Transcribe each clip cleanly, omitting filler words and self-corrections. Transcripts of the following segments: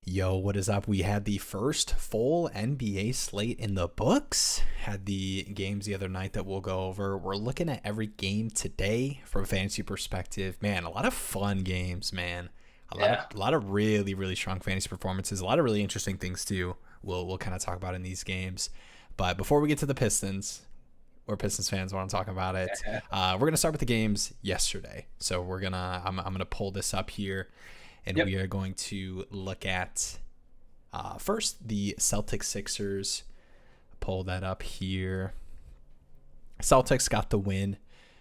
Yo, what is up? We had the first full NBA slate in the books. Had the games the other night that we'll go over. We're looking at every game today from a fantasy perspective. Man, a lot of fun games, man. Yeah. A lot of really, really strong fantasy performances. A lot of really interesting things too. We'll kind of talk about in these games. But before we get to the Pistons, or Pistons fans want to talk about it, we're gonna start with the games yesterday. So I'm gonna pull this up here and Yep. we are going to look at first the Celtics Sixers. Pull that up here. Celtics got the win,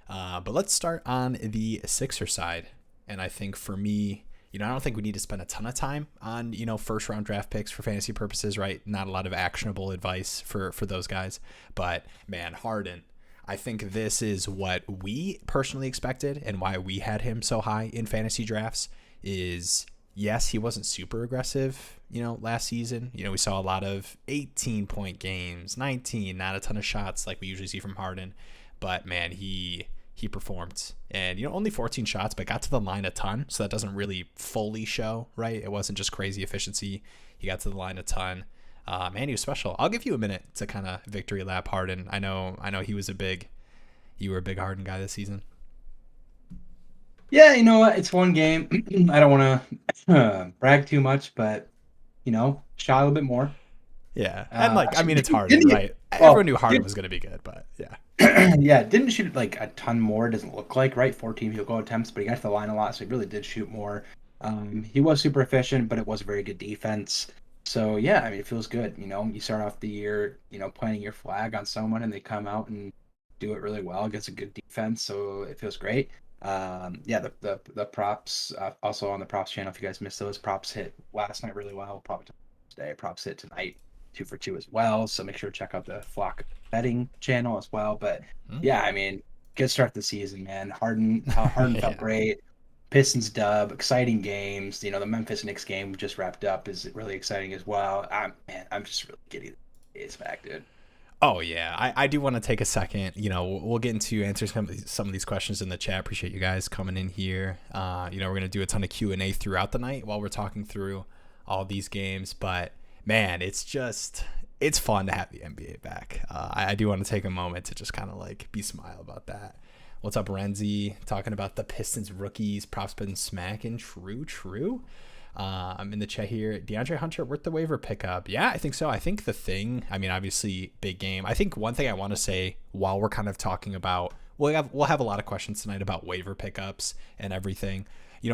but let's start on the Sixer side. And I think for me, I don't think we need to spend a ton of time on first round draft picks for fantasy purposes, right? Not a lot of actionable advice for those guys, but man, Harden. I think this is what we personally expected and why we had him so high in fantasy drafts is yes, he wasn't super aggressive, last season. We saw a lot of 18-point games, 19, not a ton of shots like we usually see from Harden. But man, he performed. And only 14 shots, but got to the line a ton. So that doesn't really fully show, right? It wasn't just crazy efficiency. He got to the line a ton. Man, he was special. I'll give you a minute to kind of victory lap Harden. I know you were a big Harden guy this season. Yeah, you know what? It's one game. I don't want to brag too much, but shot a little bit more. Yeah, and Actually, it's didn't, Harden, didn't right? Everyone knew Harden was going to be good, but yeah. yeah, didn't shoot like a ton more. Doesn't look like, right? 14 field goal attempts, but he got to the line a lot, so he really did shoot more. He was super efficient, but it was a very good defense. So yeah, I mean, it feels good. You start off the year, planting your flag on someone, and they come out and do it really well against a good defense. So it feels great. Yeah, the props also on the props channel. If you guys missed those, props hit last night really well. Props today, props hit tonight, 2 for 2 as well. So make sure to check out the Flock betting channel as well. But yeah, I mean, good start to the season, man. Harden felt Yeah. great. Pistons dub, exciting games. The Memphis Knicks game just wrapped up is really exciting as well. I'm just really getting it's back, dude. Oh yeah, I do want to take a second. We'll get into answering some of these questions in the chat. Appreciate you guys coming in here. We're gonna do a ton of Q&A throughout the night while we're talking through all these games. But man, it's fun to have the NBA back. I do want to take a moment to just kind of like be smile about that. What's up, Renzi? Talking about the Pistons rookies. Props been smacking. True. I'm in the chat here. DeAndre Hunter worth the waiver pickup. Yeah, I think so. I think the thing, obviously big game. I think one thing I want to say while we're kind of talking about, we'll have a lot of questions tonight about waiver pickups and everything.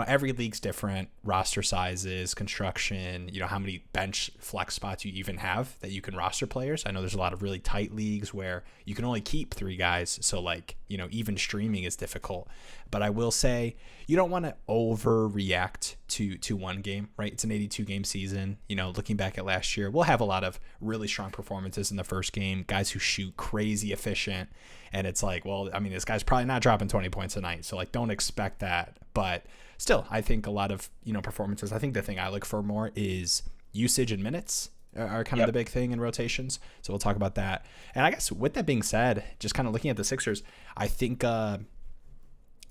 Every league's different, roster sizes, construction, how many bench flex spots you even have that you can roster players. I know there's a lot of really tight leagues where you can only keep 3 guys. So even streaming is difficult. But I will say you don't want to overreact to one game, right? It's an 82 game season. Looking back at last year, we'll have a lot of really strong performances in the first game, guys who shoot crazy efficient. And it's like, well, this guy's probably not dropping 20 points a night. So don't expect that. But still, I think a lot of, performances. I think the thing I look for more is usage and minutes are kind of the big thing in rotations. So we'll talk about that. And I guess with that being said, just kind of looking at the Sixers, I think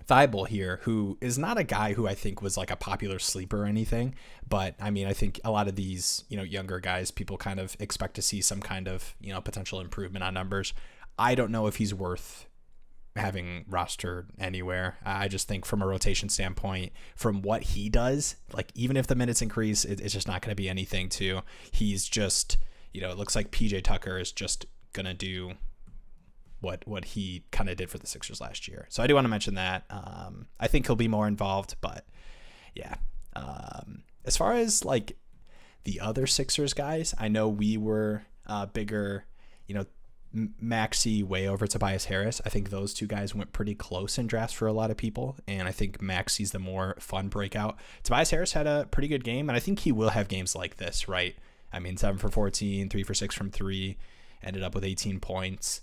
Thibault here, who is not a guy who I think was like a popular sleeper or anything, but I think a lot of these, younger guys, people kind of expect to see some kind of, potential improvement on numbers. I don't know if he's worth having rostered anywhere. I just think from a rotation standpoint, from what he does, like even if the minutes increase, it's just not going to be anything to. He's just, it looks like PJ Tucker is just going to do what he kind of did for the Sixers last year. So I do want to mention that. I think he'll be more involved, but yeah. As far as like the other Sixers guys, I know we were bigger, Maxey way over Tobias Harris. I think those 2 guys went pretty close in drafts for a lot of people, and I think Maxey's the more fun breakout. Tobias Harris had a pretty good game, and I think he will have games like this, right? 7 for 14, 3 for 6 from 3, ended up with 18 points.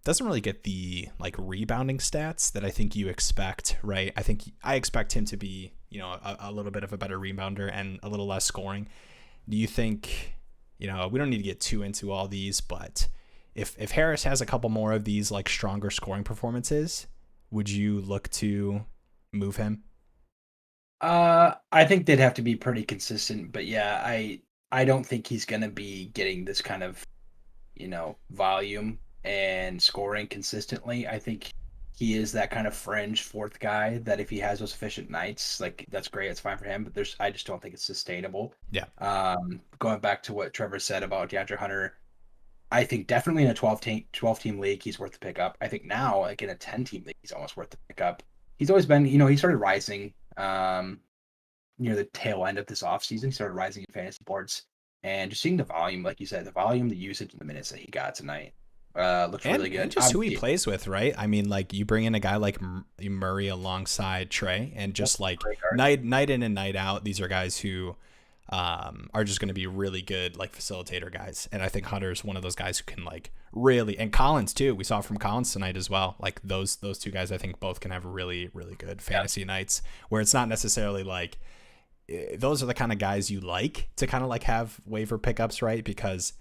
Doesn't really get the like rebounding stats that I think you expect, right? I expect him to be, a little bit of a better rebounder and a little less scoring. Do you think, we don't need to get too into all these, but if Harris has a couple more of these like stronger scoring performances, would you look to move him? I think they'd have to be pretty consistent, but yeah, I don't think he's gonna be getting this kind of volume and scoring consistently. I think he is that kind of fringe fourth guy that if he has those efficient nights, like that's great, it's fine for him. But I just don't think it's sustainable. Yeah. Going back to what Trevor said about DeAndre Hunter, I think definitely in a 12 team league, he's worth the pickup. I think now, like in a 10 team league, he's almost worth the pickup. He's always been, he started rising near the tail end of this offseason. He started rising in fantasy boards. And just seeing the volume, like you said, the volume, the usage, and the minutes that he got tonight looks And really good. just who he plays with, right? I mean, like you bring in a guy like Murray alongside Trey, and just like night in and night out, these are guys who are just going to be really good like facilitator guys. And I think Hunter's one of those guys who can like really, and Collins too. We saw from Collins tonight as well. Like those two guys, I think both can have really good fantasy nights where it's not necessarily like those are the kind of guys you like to kind of like have waiver pickups, right? Because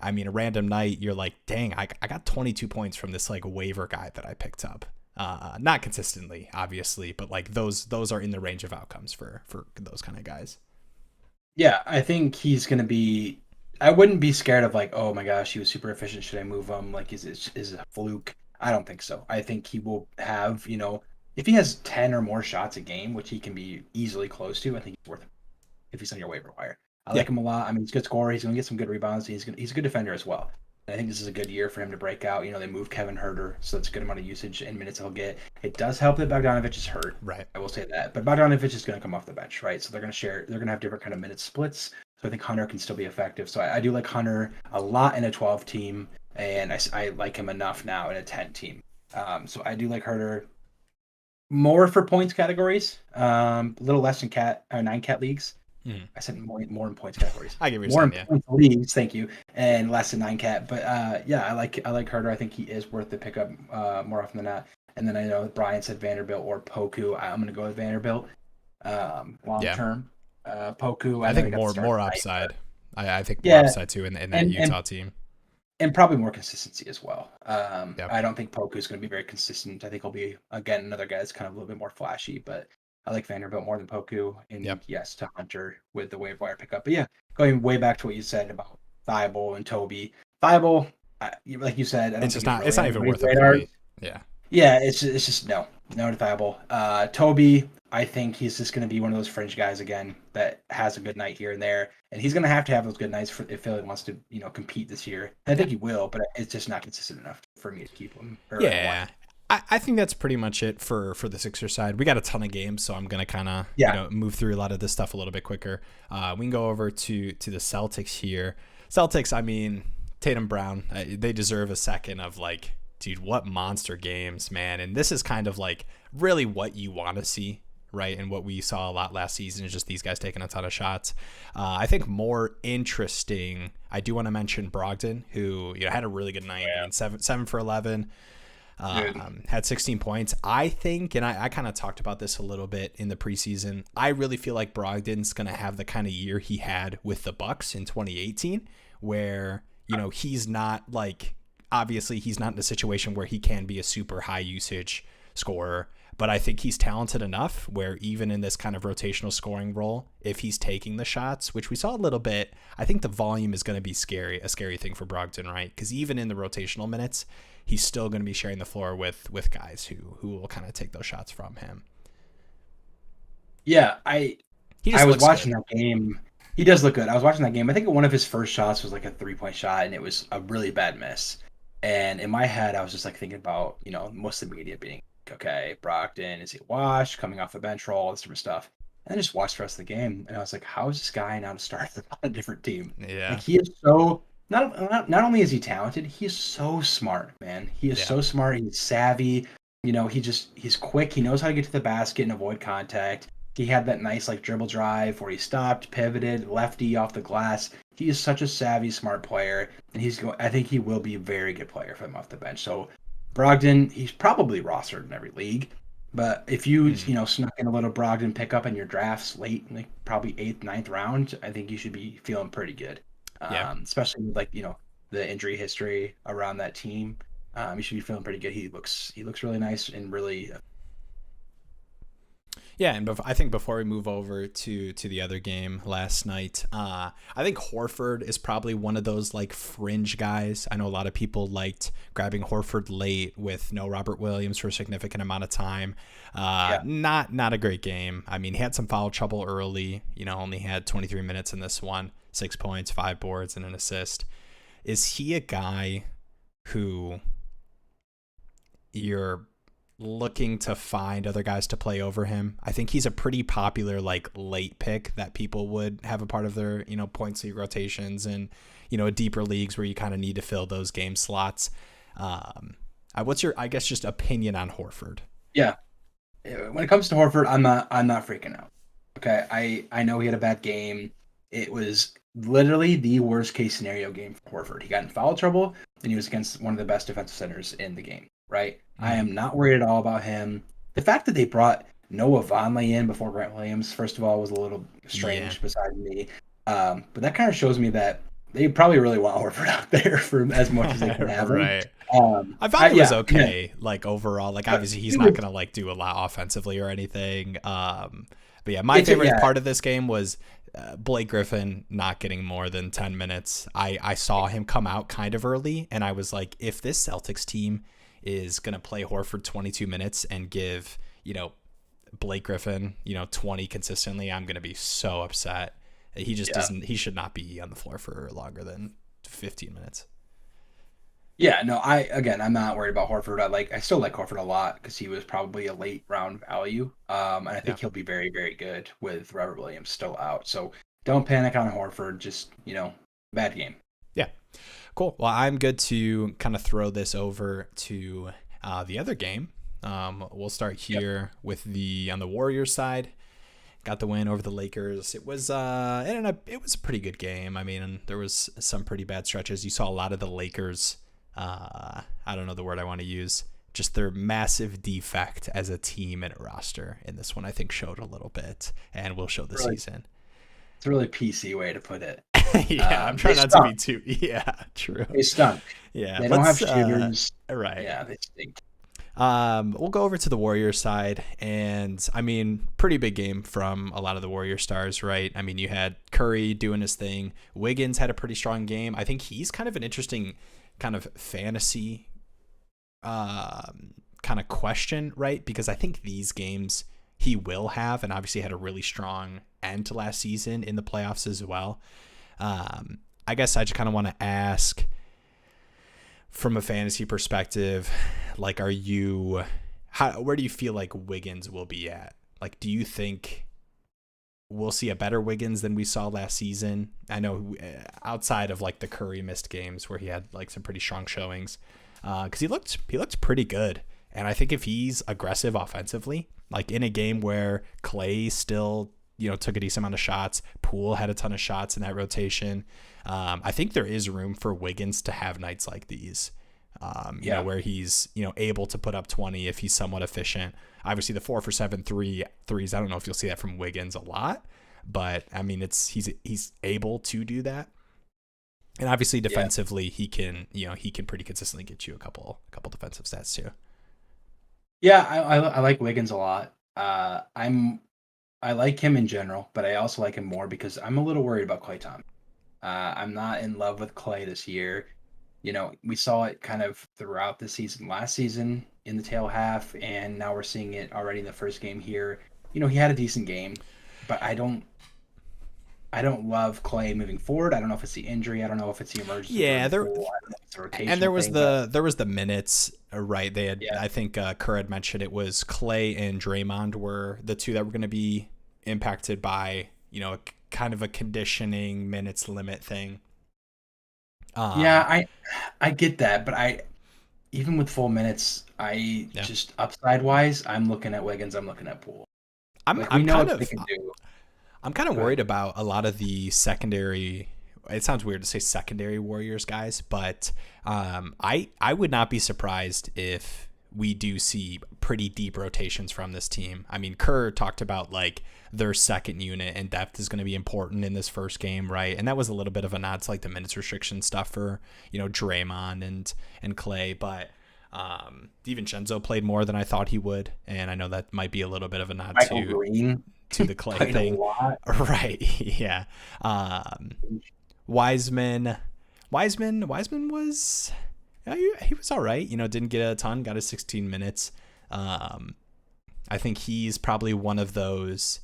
I mean, a random night, you're like, dang, I got 22 points from this like waiver guy that I picked up. Not consistently, obviously, but like those are in the range of outcomes for those kind of guys. Yeah, I think he's going to be. I wouldn't be scared of like, oh my gosh, he was super efficient. Should I move him? Like, is it a fluke? I don't think so. I think he will have, if he has 10 or more shots a game, which he can be easily close to, I think he's worth it if he's on your waiver wire. I Yeah. like him a lot. I mean, he's a good scorer. He's going to get some good rebounds. He's a good defender as well. And I think this is a good year for him to break out. They moved Kevin Herter, so that's a good amount of usage and minutes he'll get. It does help that Bogdanovich is hurt. Right. I will say that. But Bogdanovich is going to come off the bench, right? So they're going to share. They're going to have different kind of minute splits. So I think Hunter can still be effective. So I do like Hunter a lot in a 12 team, and I like him enough now in a 10 team. So I do like Herter more for points categories, a little less in 9 cat leagues. I said more in points categories. I give you More in saying, points leagues, thank you, and less in 9 cat. But yeah, I like Herter. I think he is worth the pickup more often than not. And then I know Brian said Vanderbilt or Poku. I'm going to go with Vanderbilt long term. Poku, I think he got the start more tonight, upside. I think more yeah, upside too in that Utah team. and probably more consistency as well. Yeah. I don't think Poku is going to be very consistent. I think he'll be again another guy that's kind of a little bit more flashy, but I like Vanderbilt more than Poku. And yes, to Hunter with the waiver wire pickup. But yeah, going way back to what you said about Thibault and Toby. Thibault, like you said, I don't It's think just not. really It's not even worth radar. a point. Yeah. Yeah, it's just no to Thibault. Toby, I think he's just going to be one of those fringe guys again that has a good night here and there, and he's going to have those good nights if Philly wants to compete this year. I think he will, but it's just not consistent enough for me to keep him. Yeah. I think that's pretty much it for the Sixers side. We got a ton of games, so I'm gonna kind of move through a lot of this stuff a little bit quicker. We can go over to the Celtics here. Celtics, I mean, Tatum Brown, they deserve a second of like, dude, what monster games, man. And this is kind of like really what you want to see, right? And what we saw a lot last season is just these guys taking a ton of shots. I think more interesting, I do want to mention Brogdon, who had a really good night. I mean, 7 for 11. Had 16 points. I think, and I kind of talked about this a little bit in the preseason, I really feel like Brogdon's going to have the kind of year he had with the Bucks in 2018, where, he's not like, obviously he's not in a situation where he can be a super high usage scorer, but I think he's talented enough where even in this kind of rotational scoring role, if he's taking the shots, which we saw a little bit, I think the volume is going to be a scary thing for Brogdon, right? Because even in the rotational minutes, he's still going to be sharing the floor with guys who will kind of take those shots from him. Yeah, I was watching that game. He does look good. I was watching that game. I think one of his first shots was like a 3-point shot, and it was a really bad miss. And in my head, I was just like thinking about, most of the media being, okay, Brogdon, is he washed, coming off the bench roll, all this different stuff. And I just watched the rest of the game, and I was like, how is this guy now to start on a different team? Yeah. Like, he is so, not only is he talented, he's so smart, man. He is so smart. He's savvy. He's quick. He knows how to get to the basket and avoid contact. He had that nice dribble drive where he stopped, pivoted, lefty off the glass. He is such a savvy, smart player, and I think he will be a very good player for him off the bench. So Brogdon, he's probably rostered in every league, but if you snuck in a little Brogdon pickup in your drafts late, like probably 8th, 9th round, I think you should be feeling pretty good. Especially with the injury history around that team. You should be feeling pretty good. He looks really nice and really. Yeah, and I think before we move over to the other game last night, I think Horford is probably one of those like fringe guys. I know a lot of people liked grabbing Horford late with no Robert Williams for a significant amount of time. Yeah. Not a great game. I mean, he had some foul trouble early. Only had 23 minutes in this one, 6 points, 5 boards, and an assist. Is he a guy who you're looking to find other guys to play over him? I think he's a pretty popular like late pick that people would have a part of their points league rotations and deeper leagues where you kind of need to fill those game slots. What's your just opinion on Horford? Yeah, when it comes to Horford, I'm not freaking out. Okay, I know he had a bad game. It was literally the worst case scenario game for Horford. He got in foul trouble and he was against one of the best defensive centers in the game. Right? I am not worried at all about him. The fact that they brought Noah Vonleh in before Grant Williams, first of all, was a little strange beside me. But that kind of shows me that they probably really want Horford out there for as much as they can have him. Right. I thought it was okay. Like overall, like obviously he's not gonna like do a lot offensively or anything. But yeah, my favorite part of this game was Blake Griffin not getting more than 10 minutes. I saw him come out kind of early, and I was like, if this Celtics team is going to play Horford 22 minutes and give, Blake Griffin, 20 consistently, I'm going to be so upset. He just he should not be on the floor for longer than 15 minutes. Yeah, no, I'm not worried about Horford. I still like Horford a lot because he was probably a late round value. And I think he'll be very, very good with Robert Williams still out. So don't panic on Horford. Just, bad game. Yeah. Cool. Well, I'm good to kind of throw this over to the other game. We'll start here with on the Warriors side. Got the win over the Lakers. It was it was a pretty good game. I mean, there was some pretty bad stretches. You saw a lot of the Lakers. I don't know the word I want to use. Just their massive defect as a team and a roster in this one, I think, showed a little bit, and will show the season. It's a really PC way to put it. Yeah, I'm trying not to be too. Yeah, true. They stunk. Yeah, they don't have shooters. Right. Yeah, they stink. We'll go over to the Warriors side, and I mean, pretty big game from a lot of the Warrior stars, right? I mean, you had Curry doing his thing. Wiggins had a pretty strong game. I think he's kind of an interesting kind of fantasy kind of question, right? Because I think these games he will have, and obviously had a really strong end to last season in the playoffs as well. I guess I just kind of want to ask from a fantasy perspective, like, where do you feel like Wiggins will be at? Like, do you think we'll see a better Wiggins than we saw last season? I know outside of like the Curry missed games where he had like some pretty strong showings, because he looked pretty good. And I think if he's aggressive offensively, like in a game where Clay still took a decent amount of shots, Poole had a ton of shots in that rotation, I think there is room for Wiggins to have nights like these, where he's able to put up 20 if he's somewhat efficient. Obviously the 4 for 7 threes, I don't know if you'll see that from Wiggins a lot, but I mean he's able to do that. And obviously defensively he can pretty consistently get you a couple defensive stats too. Yeah, I like Wiggins a lot. I like him in general, but I also like him more because I'm a little worried about Klay Thompson. I'm not in love with Klay this year. We saw it kind of throughout the season last season in the tail half, and now we're seeing it already in the first game here. He had a decent game, but I don't love Klay moving forward. I don't know if it's the injury. I don't know if it's the emergency. Yeah, there was the minutes, right? They had, I think Kerr had mentioned it was Klay and Draymond were the two that were going to be impacted by kind of a conditioning minutes limit thing. I get that, but even with full minutes, just upside wise, I'm looking at Wiggins. I'm looking at Poole. I'm kind of worried about a lot of the secondary. It sounds weird to say secondary Warriors guys, but I would not be surprised if we do see pretty deep rotations from this team. I mean, Kerr talked about like their second unit and depth is going to be important in this first game, right? And that was a little bit of a nod to like the minutes restriction stuff for Draymond and Clay, but DiVincenzo played more than I thought he would, and I know that might be a little bit of a nod Michael Green to the Clay played a thing. lot. Right. Yeah. Wiseman was he was all right. Didn't get a ton, got his 16 minutes. I think he's probably one of those,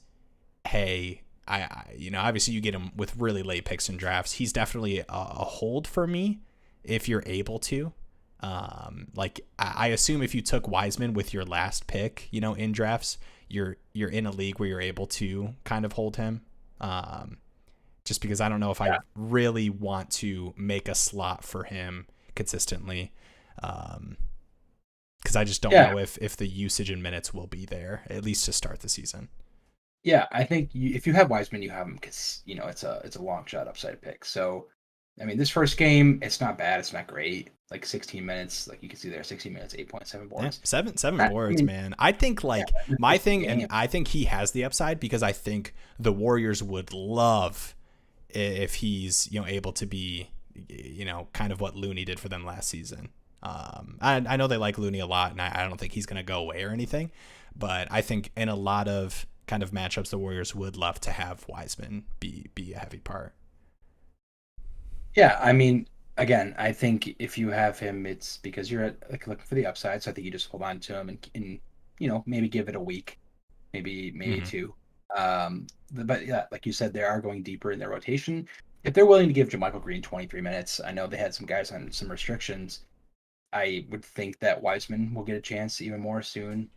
hey, I obviously you get him with really late picks and drafts. He's definitely a hold for me if you're able to. I assume if you took Wiseman with your last pick, in drafts, you're in a league where you're able to kind of hold him. Just because I don't know if I really want to make a slot for him consistently. Because I just don't know if the usage and minutes will be there, at least to start the season. Yeah, I think if you have Wiseman, you have him because it's a long shot upside pick. So, I mean, this first game, it's not bad, it's not great. Like 16 minutes, like you can see there, 16 minutes, 8.7 boards. Yeah, seven boards, man. I think my thing, and I think he has the upside because I think the Warriors would love if he's able to be kind of what Looney did for them last season. I know they like Looney a lot, and I don't think he's going to go away or anything, but I think in a lot of kind of matchups, the Warriors would love to have Wiseman be a heavy part. Yeah, I mean, again, I think if you have him, it's because you're looking for the upside. So I think you just hold on to him and maybe give it a week, maybe two. But yeah, like you said, they are going deeper in their rotation. If they're willing to give JaMychal Green 23 minutes, I know they had some guys on some restrictions. I would think that Wiseman will get a chance even more soon.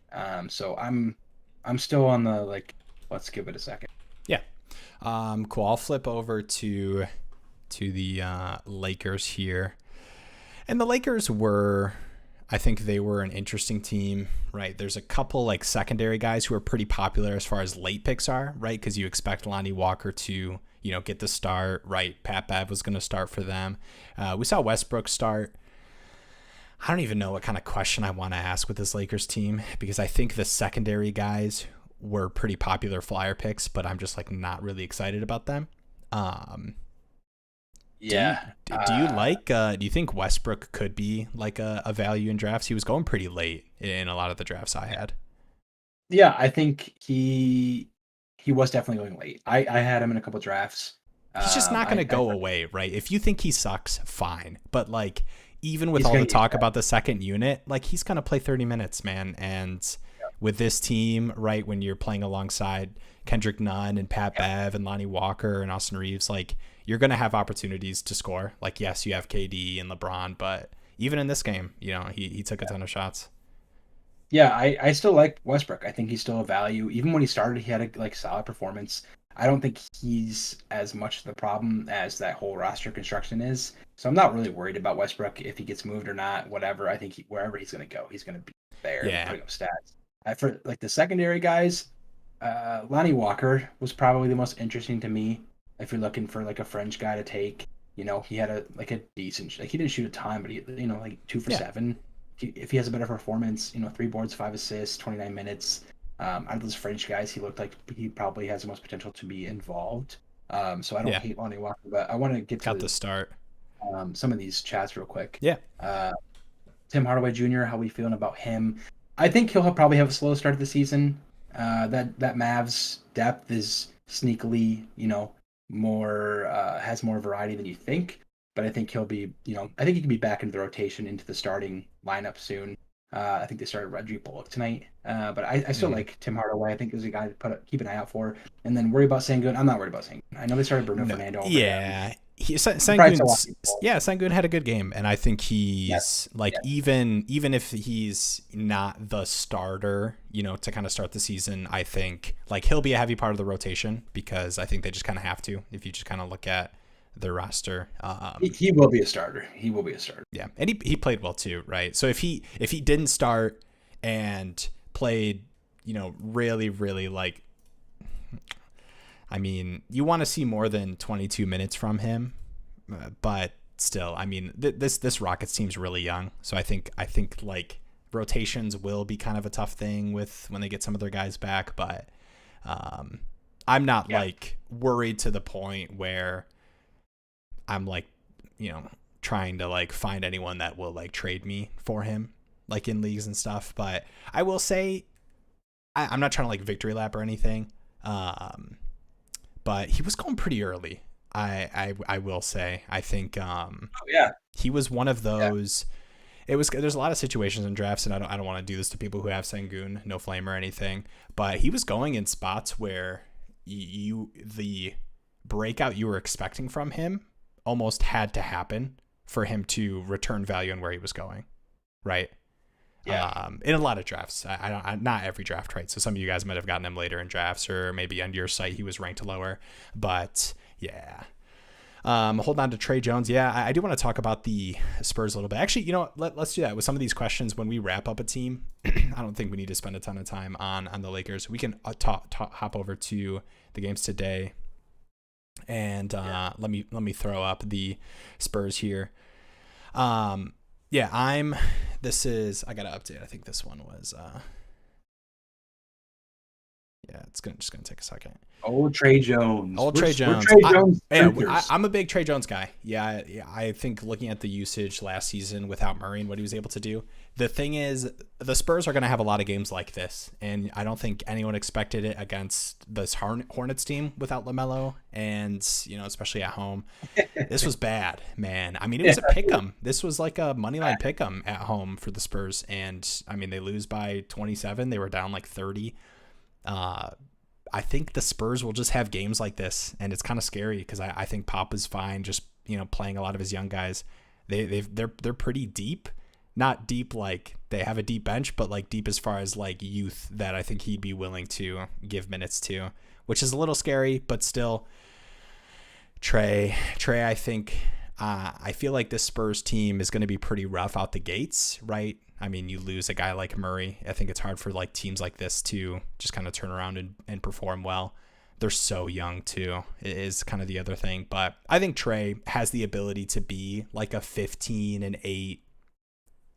So I'm still on the let's give it a second. Yeah. Cool. I'll flip over to the Lakers here. And the Lakers I think they were an interesting team, right? There's a couple secondary guys who are pretty popular as far as late picks are, right? Because you expect Lonnie Walker to, get the start, right? Pat Bev was going to start for them. We saw Westbrook start. I don't even know what kind of question I want to ask with this Lakers team because I think the secondary guys were pretty popular flyer picks, but I'm just not really excited about them. Yeah. Do you think Westbrook could be a value in drafts? He was going pretty late in a lot of the drafts I had. Yeah, I think he was definitely going late. I had him in a couple drafts. He's just not going to go away, right? If you think he sucks, fine. But even with all the talk about the second unit, he's going to play 30 minutes, man. And with this team, right, when you're playing alongside Kendrick Nunn and Pat Bev and Lonnie Walker and Austin Reeves, you're going to have opportunities to score. Yes, you have KD and LeBron, but even in this game, he took a ton of shots. Yeah, I still like Westbrook. I think he's still a value. Even when he started, he had a solid performance. I don't think he's as much the problem as that whole roster construction is. So I'm not really worried about Westbrook if he gets moved or not, whatever. I think wherever he's going to go, he's going to be there putting up stats. For the secondary guys, Lonnie Walker was probably the most interesting to me. If you're looking for a fringe guy to take, he had a decent. He didn't shoot a ton, but he 2 for 7. If he has a better performance, 3 boards, 5 assists, 29 minutes. Out of those French guys, he looked like he probably has the most potential to be involved. So I don't hate Lonnie Walker, but I want to get to the start. Some of these chats real quick. Yeah. Tim Hardaway Jr., how we feeling about him? I think he'll probably have a slow start of the season. That Mavs depth is sneakily, more has more variety than you think. But I think he'll be, I think he can be back into the rotation into the starting lineup soon. I think they started Reggie Bullock tonight. But I still like Tim Hardaway. I think is a guy to keep an eye out for. And then worry about Sengun. I'm not worried about Sengun. I know they started Bruno Fernando. Yeah. Sengun had a good game, and I think he's even if he's not the starter, to kind of start the season, I think he'll be a heavy part of the rotation because I think they just kind of have to. If you just kind of look at their roster, he will be a starter. He will be a starter. Yeah, and he played well too, right? So if he didn't start and played, really, really I mean, you want to see more than 22 minutes from him, but still, I mean, this Rockets team's really young, so I think rotations will be kind of a tough thing with when they get some of their guys back, but I'm not worried to the point where I'm trying to find anyone that will trade me for him. like in leagues and stuff. But I will say, I'm not trying to like victory lap or anything. But he was going pretty early. I will say, I think yeah, he was one of those. There's a lot of situations in drafts, and I don't want to do this to people who have Sengun, no flame or anything, but he was going in spots where the breakout you were expecting from him almost had to happen for him to return value in where he was going, right? yeah. In a lot of drafts, not every draft, right? So some of you guys might have gotten him later in drafts, or maybe on your site he was ranked lower, but yeah. Hold on to Trey Jones. Yeah, I do want to talk about the Spurs a little bit. Actually, you know what? Let's do that with some of these questions when we wrap up a team. I don't think we need to spend a ton of time on the Lakers. We can hop over to the games today, and let me throw up the Spurs here. I gotta update. I think this one was it's just gonna take a second. Old Trey Jones. Trey Jones. I'm a big Trey Jones guy. Yeah, I think looking at the usage last season without Murray and what he was able to do, the thing is the Spurs are going to have a lot of games like this, and I don't think anyone expected it against this Hornets team without LaMelo, and especially at home. This was bad, man. I mean, it was a pick'em. This was like a moneyline pick'em at home for the Spurs, and I mean they lose by 27. They were down like 30. I think the Spurs will just have games like this, and it's kind of scary because I think Pop is fine just playing a lot of his young guys. They're pretty deep, not deep like they have a deep bench, but like deep as far as like youth that I think he'd be willing to give minutes to, which is a little scary, but still. Trey, I think I feel like this Spurs team is going to be pretty rough out the gates, right? I mean, you lose a guy like Murray. I think it's hard for like teams like this to just kind of turn around and perform well. They're so young too. It is kind of the other thing, but I think Trey has the ability to be like a 15-8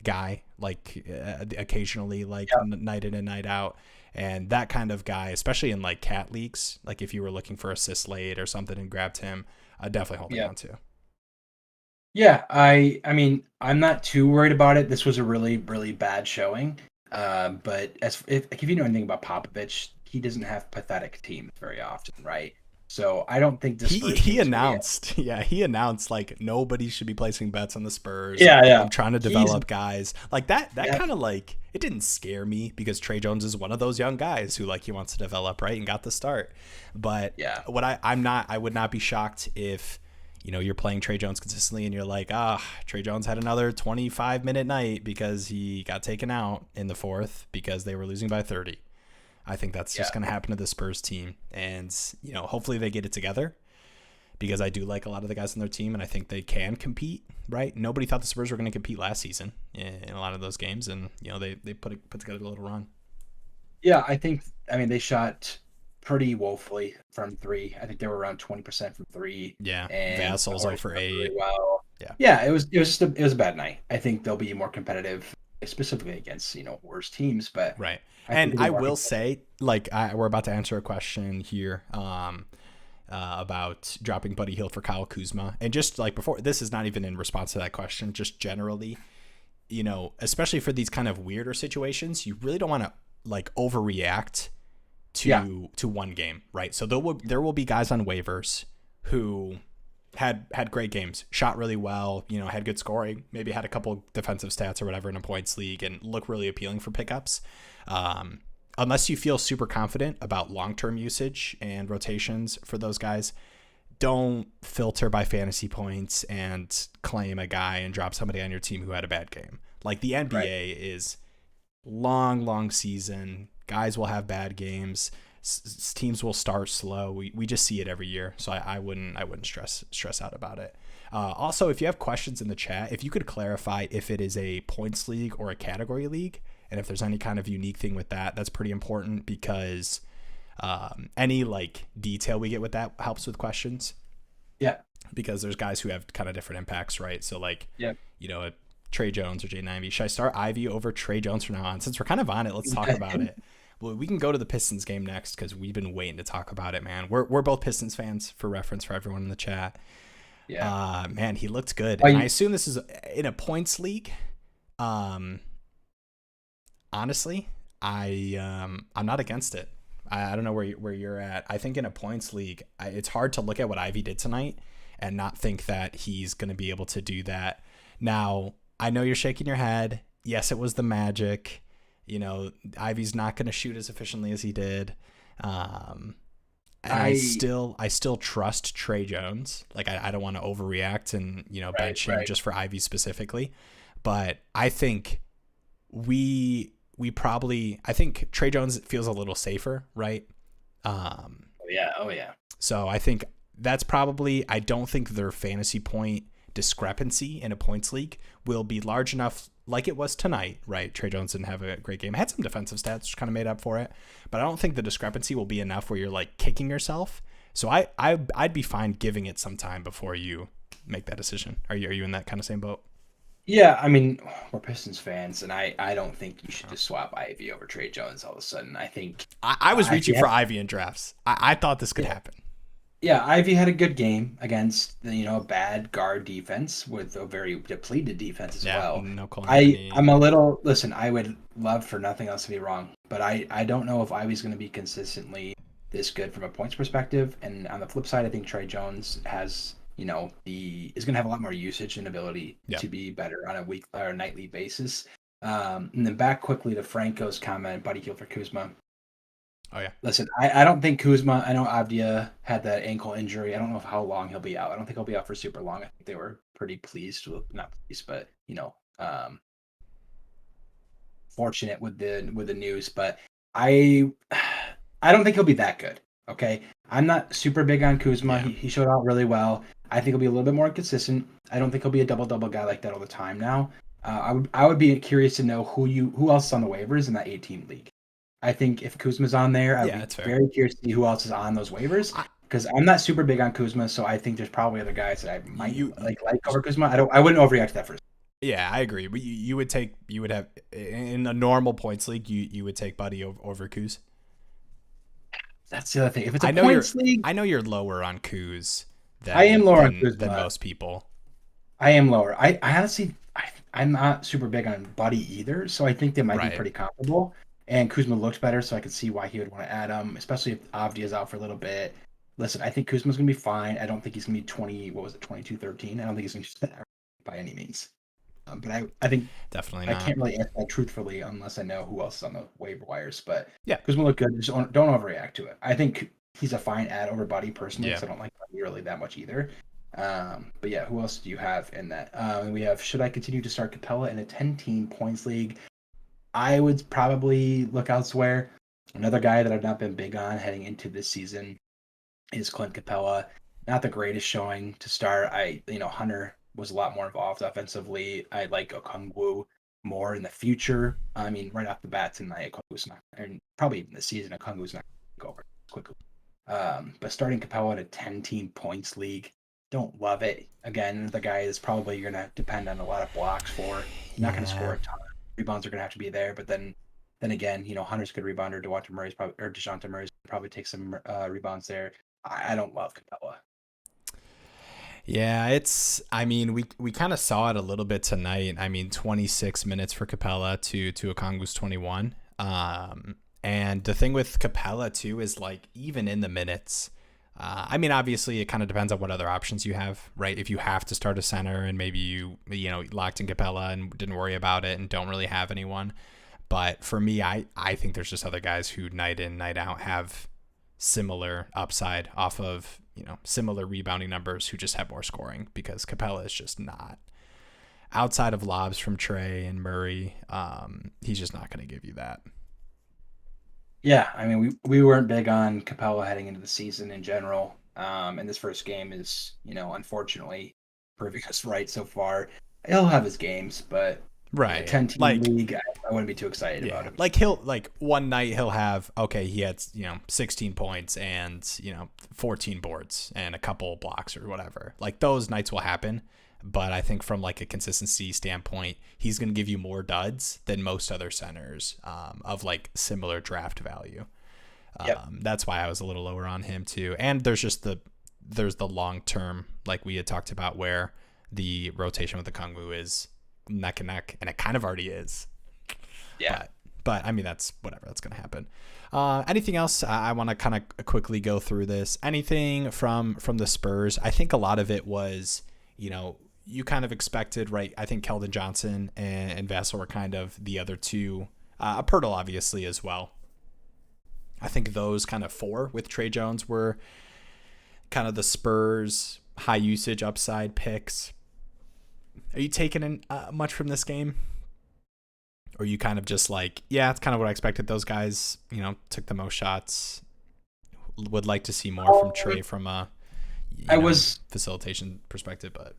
guy, like occasionally, like night in and night out. And that kind of guy, especially in like cat leagues, like if you were looking for assist late or something and grabbed him, definitely holding on to. Yeah, I mean, I'm not too worried about it. This was a really, really bad showing. But if you know anything about Popovich, he doesn't have pathetic teams very often, right? So I don't think this he announced, he announced like nobody should be placing bets on the Spurs. Yeah. I'm trying to develop guys like that. That kind of like it didn't scare me because Trey Jones is one of those young guys who like he wants to develop, right, and got the start. But what I would not be shocked if you're playing Trey Jones consistently and you're like, Trey Jones had another 25-minute night because he got taken out in the fourth because they were losing by 30. I think that's just going to happen to the Spurs team. And, hopefully they get it together because I do like a lot of the guys on their team and I think they can compete, right? Nobody thought the Spurs were going to compete last season in a lot of those games. And, they put together a little run. Yeah, I mean, they shot pretty woefully from three. I think they were around 20% from three. Yeah. And Vassal's 0 for 8. Really well. It was a bad night. I think they'll be more competitive, specifically against, worse teams, but right. And I will say, like, we're about to answer a question here about dropping Buddy Hield for Kyle Kuzma. And just like before, this is not even in response to that question, just generally, especially for these kind of weirder situations, you really don't want to like overreact to one game, right? So there will be guys on waivers who had great games, shot really well, had good scoring, maybe had a couple defensive stats or whatever in a points league and look really appealing for pickups. Unless you feel super confident about long-term usage and rotations for those guys, don't filter by fantasy points and claim a guy and drop somebody on your team who had a bad game. Like the NBA is long season. Guys will have bad games. Teams will start slow. We just see it every year. So I wouldn't stress out about it. Also, if you have questions in the chat, if you could clarify if it is a points league or a category league, and if there's any kind of unique thing with that, that's pretty important because any like detail we get with that helps with questions. Yeah. Because there's guys who have kind of different impacts, right? So like, Trey Jones or J90. Should I start Ivy over Trey Jones from now on? Since we're kind of on it, let's talk about it. Well, we can go to the Pistons game next because we've been waiting to talk about it, man. We're both Pistons fans for reference for everyone in the chat. Yeah. Man, he looked good. And I assume this is in a points league. honestly, I'm not against it. I don't know where you're at. I think in a points league, it's hard to look at what Ivy did tonight and not think that he's going to be able to do that. Now, I know you're shaking your head. Yes, it was the Magic. Ivy's not going to shoot as efficiently as he did. And I still trust Trey Jones. Like I don't want to overreact and bench him just for Ivy specifically, but I think I think Trey Jones feels a little safer, right? Oh yeah. So I think that's probably, I don't think their fantasy point discrepancy in a points league will be large enough like it was tonight, right? Trey Jones didn't have a great game. Had some defensive stats, which kind of made up for it, but I don't think the discrepancy will be enough where you're like kicking yourself. So I'd be fine giving it some time before you make that decision. Are you in that kind of same boat? Yeah, I mean, we're Pistons fans, and I don't think you should just swap Ivy over Trey Jones all of a sudden. I think I was reaching for Ivy in drafts. I thought this could happen. Yeah, Ivy had a good game against a bad guard defense with a very depleted defense as well. No I'm a little listen. I would love for nothing else to be wrong, but I don't know if Ivy's going to be consistently this good from a points perspective. And on the flip side, I think Trey Jones has is going to have a lot more usage and ability to be better on a week or nightly basis. And then back quickly to Franco's comment, Buddy Hield for Kuzma. Oh yeah. Listen, I don't think Kuzma. I know Avdia had that ankle injury. I don't know how long he'll be out. I don't think he'll be out for super long. I think they were pretty pleased with, not pleased, but fortunate with the news. But I don't think he'll be that good. Okay, I'm not super big on Kuzma. Yeah. He showed out really well. I think he'll be a little bit more consistent. I don't think he'll be a double guy like that all the time now. I would be curious to know who else is on the waivers in that 8-team league. I think if Kuzma's on there, I'd be very curious to see who else is on those waivers, because I'm not super big on Kuzma, so I think there's probably other guys that I might like over Kuzma. I wouldn't overreact to that first. Yeah, I agree. But you would have in a normal points league, you would take Buddy over Kuz. That's the other thing. If it's a points league, I know you're lower on Kuz. I am lower on Kuzma than most people. I am lower. I honestly, I'm not super big on Buddy either, so I think they might be pretty comparable. And Kuzma looks better, so I can see why he would want to add him, especially if Avdia is out for a little bit. Listen, I think Kuzma's going to be fine. I don't think he's going to be 22-13. I don't think he's going to be by any means. But I think definitely not. I can't really answer that truthfully unless I know who else is on the waiver wires. But yeah, Kuzma look good. Just don't overreact to it. I think he's a fine add over Buddy personally, because I don't like Buddy really that much either. But yeah, who else do you have in that? We have, should I continue to start Capella in a 10-team points league? I would probably look elsewhere. Another guy that I've not been big on heading into this season is Clint Capella. Not the greatest showing to start. Hunter was a lot more involved offensively. I like Okongwu more in the future. I mean, right off the bat tonight, Okongwu's not, and probably even the season, Okongwu's not going to go over quickly. But starting Capella in a 10-team points league, don't love it. Again, the guy is probably going to depend on a lot of blocks for. Not going to score a ton. Rebounds are going to have to be there, but then again, Hunter's a good rebounder. DeJounte Murray's probably take some rebounds there. I don't love Capella. Yeah, we kind of saw it a little bit tonight. 26 minutes for Capella to Okongwu's 21. And the thing with Capella too is, like, even in the minutes, obviously it kind of depends on what other options you have, right? If you have to start a center and maybe you locked in Capella and didn't worry about it and don't really have anyone. But for me, I think there's just other guys who night in, night out have similar upside off of, similar rebounding numbers, who just have more scoring, because Capella is just not, outside of lobs from Trey and Murray, he's just not going to give you that. Yeah, we weren't big on Capella heading into the season in general. And this first game is, unfortunately, proving us right so far. He'll have his games, but right, 10-team league, I wouldn't be too excited about him. Like one night he'll have, he had 16 points and 14 boards and a couple blocks or whatever. Like, those nights will happen. But I think from like a consistency standpoint, he's going to give you more duds than most other centers of like similar draft value. That's why I was a little lower on him too. And there's the long term, like we had talked about, where the rotation with the Okongwu is neck and neck, and it kind of already is. Yeah. But I mean, that's whatever. That's going to happen. Anything else? I want to kind of quickly go through this. Anything from the Spurs? I think a lot of it was, you kind of expected, right? I think Keldon Johnson and Vassell were kind of the other two. Pirtle, obviously, as well. I think those kind of four with Trey Jones were kind of the Spurs high usage upside picks. Are you taking in much from this game? Or you kind of just like, yeah, it's kind of what I expected. Those guys, took the most shots. Would like to see more from Trey from a facilitation perspective, but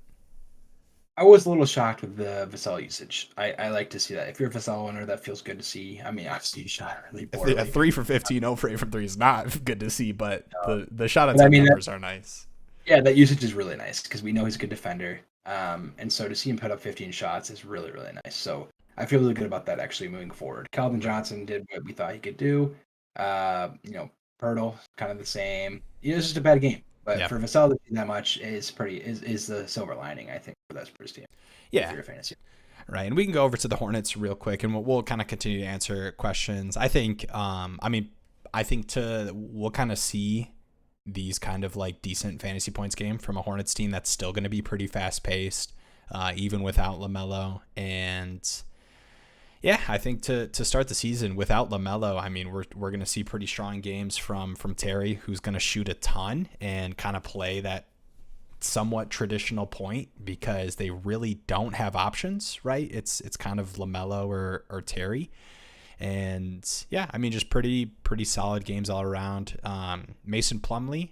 I was a little shocked with the Vassell usage. I like to see that. If you're a Vassell owner, that feels good to see. I mean, obviously, he shot really poorly. A 3 for 15, 0 for 8 from 3 is not good to see, but the shot attempt numbers are nice. Yeah, that usage is really nice because we know he's a good defender. And so to see him put up 15 shots is really, really nice. So I feel really good about that actually moving forward. Keldon Johnson did what we thought he could do. Pirtle, kind of the same. It was just a bad game. But for Vassell to do that much is the silver lining, I think, for that Spurs team. Yeah. For your fantasy. Right. And we can go over to the Hornets real quick and we'll kind of continue to answer questions. I think, we'll kind of see these kind of like decent fantasy points game from a Hornets team that's still going to be pretty fast paced, even without LaMelo. And yeah, I think to start the season without LaMelo, I mean, we're going to see pretty strong games from Terry, who's going to shoot a ton and kind of play that somewhat traditional point because they really don't have options, right? It's kind of LaMelo or Terry. And yeah, I mean, just pretty solid games all around. Mason Plumlee,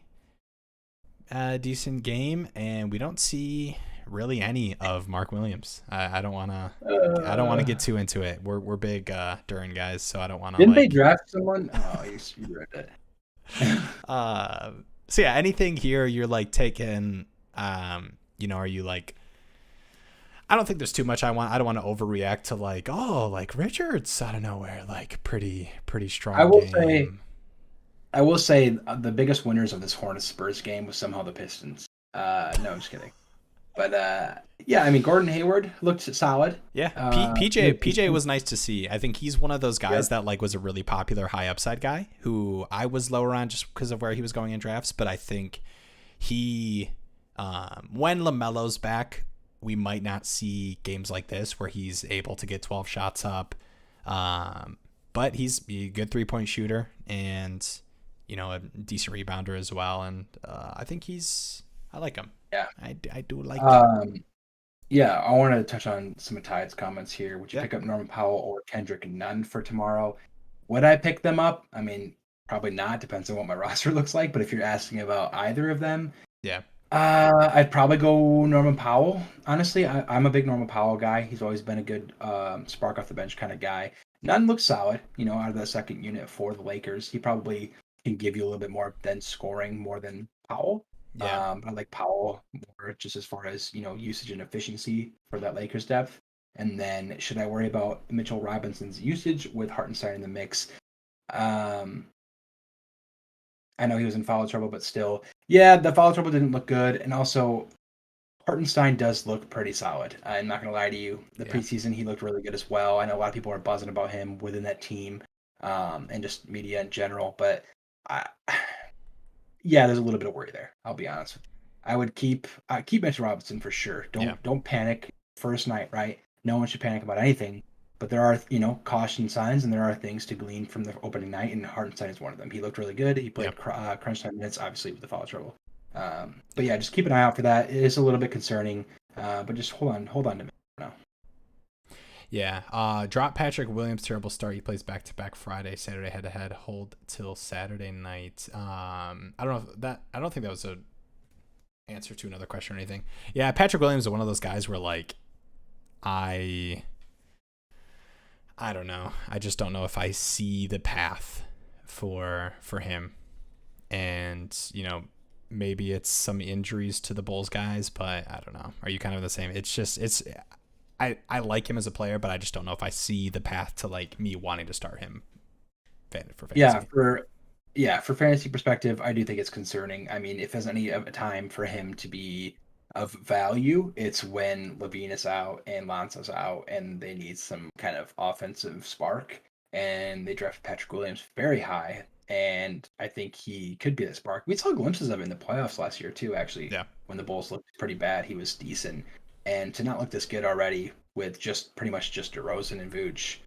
decent game, and we don't see really any of Mark Williams. I don't want to get too into it. We're big Duran guys, so I don't want to. Didn't they draft someone? Oh, you read it. So yeah, anything here you're like taking? Are you like? I don't think there's too much I don't want to overreact to like, like Richards out of nowhere, like pretty strong. I will say the biggest winners of this Hornets Spurs game was somehow the Pistons. No, I'm just kidding. But yeah, I mean Gordon Hayward looked solid. Yeah, PJ was nice to see. I think he's one of those guys that like was a really popular high upside guy who I was lower on just because of where he was going in drafts. But I think he, when LaMelo's back, we might not see games like this where he's able to get 12 shots up. But he's a good 3-point shooter and, a decent rebounder as well. And I think I like him. Yeah. I do like him. Yeah, I want to touch on some of Tyde's comments here. Would you pick up Norman Powell or Kendrick Nunn for tomorrow? Would I pick them up? I mean, probably not. Depends on what my roster looks like. But if you're asking about either of them, yeah. I'd probably go Norman Powell. Honestly, I'm a big Norman Powell guy. He's always been a good spark off the bench kind of guy. Nunn looks solid, out of the second unit for the Lakers. He probably can give you a little bit more than scoring more than Powell. Yeah. I like Powell more just as far as, usage and efficiency for that Lakers depth. And then should I worry about Mitchell Robinson's usage with Hartenstein in the mix? I know he was in foul trouble, but still, yeah, the foul trouble didn't look good. And also, Hartenstein does look pretty solid. I'm not going to lie to you. The preseason, he looked really good as well. I know a lot of people are buzzing about him within that team and just media in general. But, there's a little bit of worry there. I'll be honest with you. I would keep Mitchell Robinson for sure. Don't panic first night, right? No one should panic about anything. But there are, caution signs, and there are things to glean from the opening night, and Hartenstein is one of them. He looked really good. He played crunch time minutes, obviously, with the foul trouble. But yeah, just keep an eye out for that. It is a little bit concerning, but just hold on to me now. Yeah, drop Patrick Williams, terrible start. He plays back-to-back Friday, Saturday head-to-head, hold till Saturday night. I don't think that was a answer to another question or anything. Yeah, Patrick Williams is one of those guys where, like, I don't know. I just don't know if I see the path for him. And, maybe it's some injuries to the Bulls guys, but I don't know. Are you kind of the same? I like him as a player, but I just don't know if I see the path to like me wanting to start him for fantasy. For fantasy perspective, I do think it's concerning. I mean, if there's any time for him to be of value, it's when Levine is out and Lonzo's out and they need some kind of offensive spark. and they drafted Patrick Williams very high. And I think he could be the spark. We saw glimpses of it in the playoffs last year too. Actually, Yeah. when the Bulls looked pretty bad, he was decent. And to not look this good already with just pretty much just DeRozan and Vooch,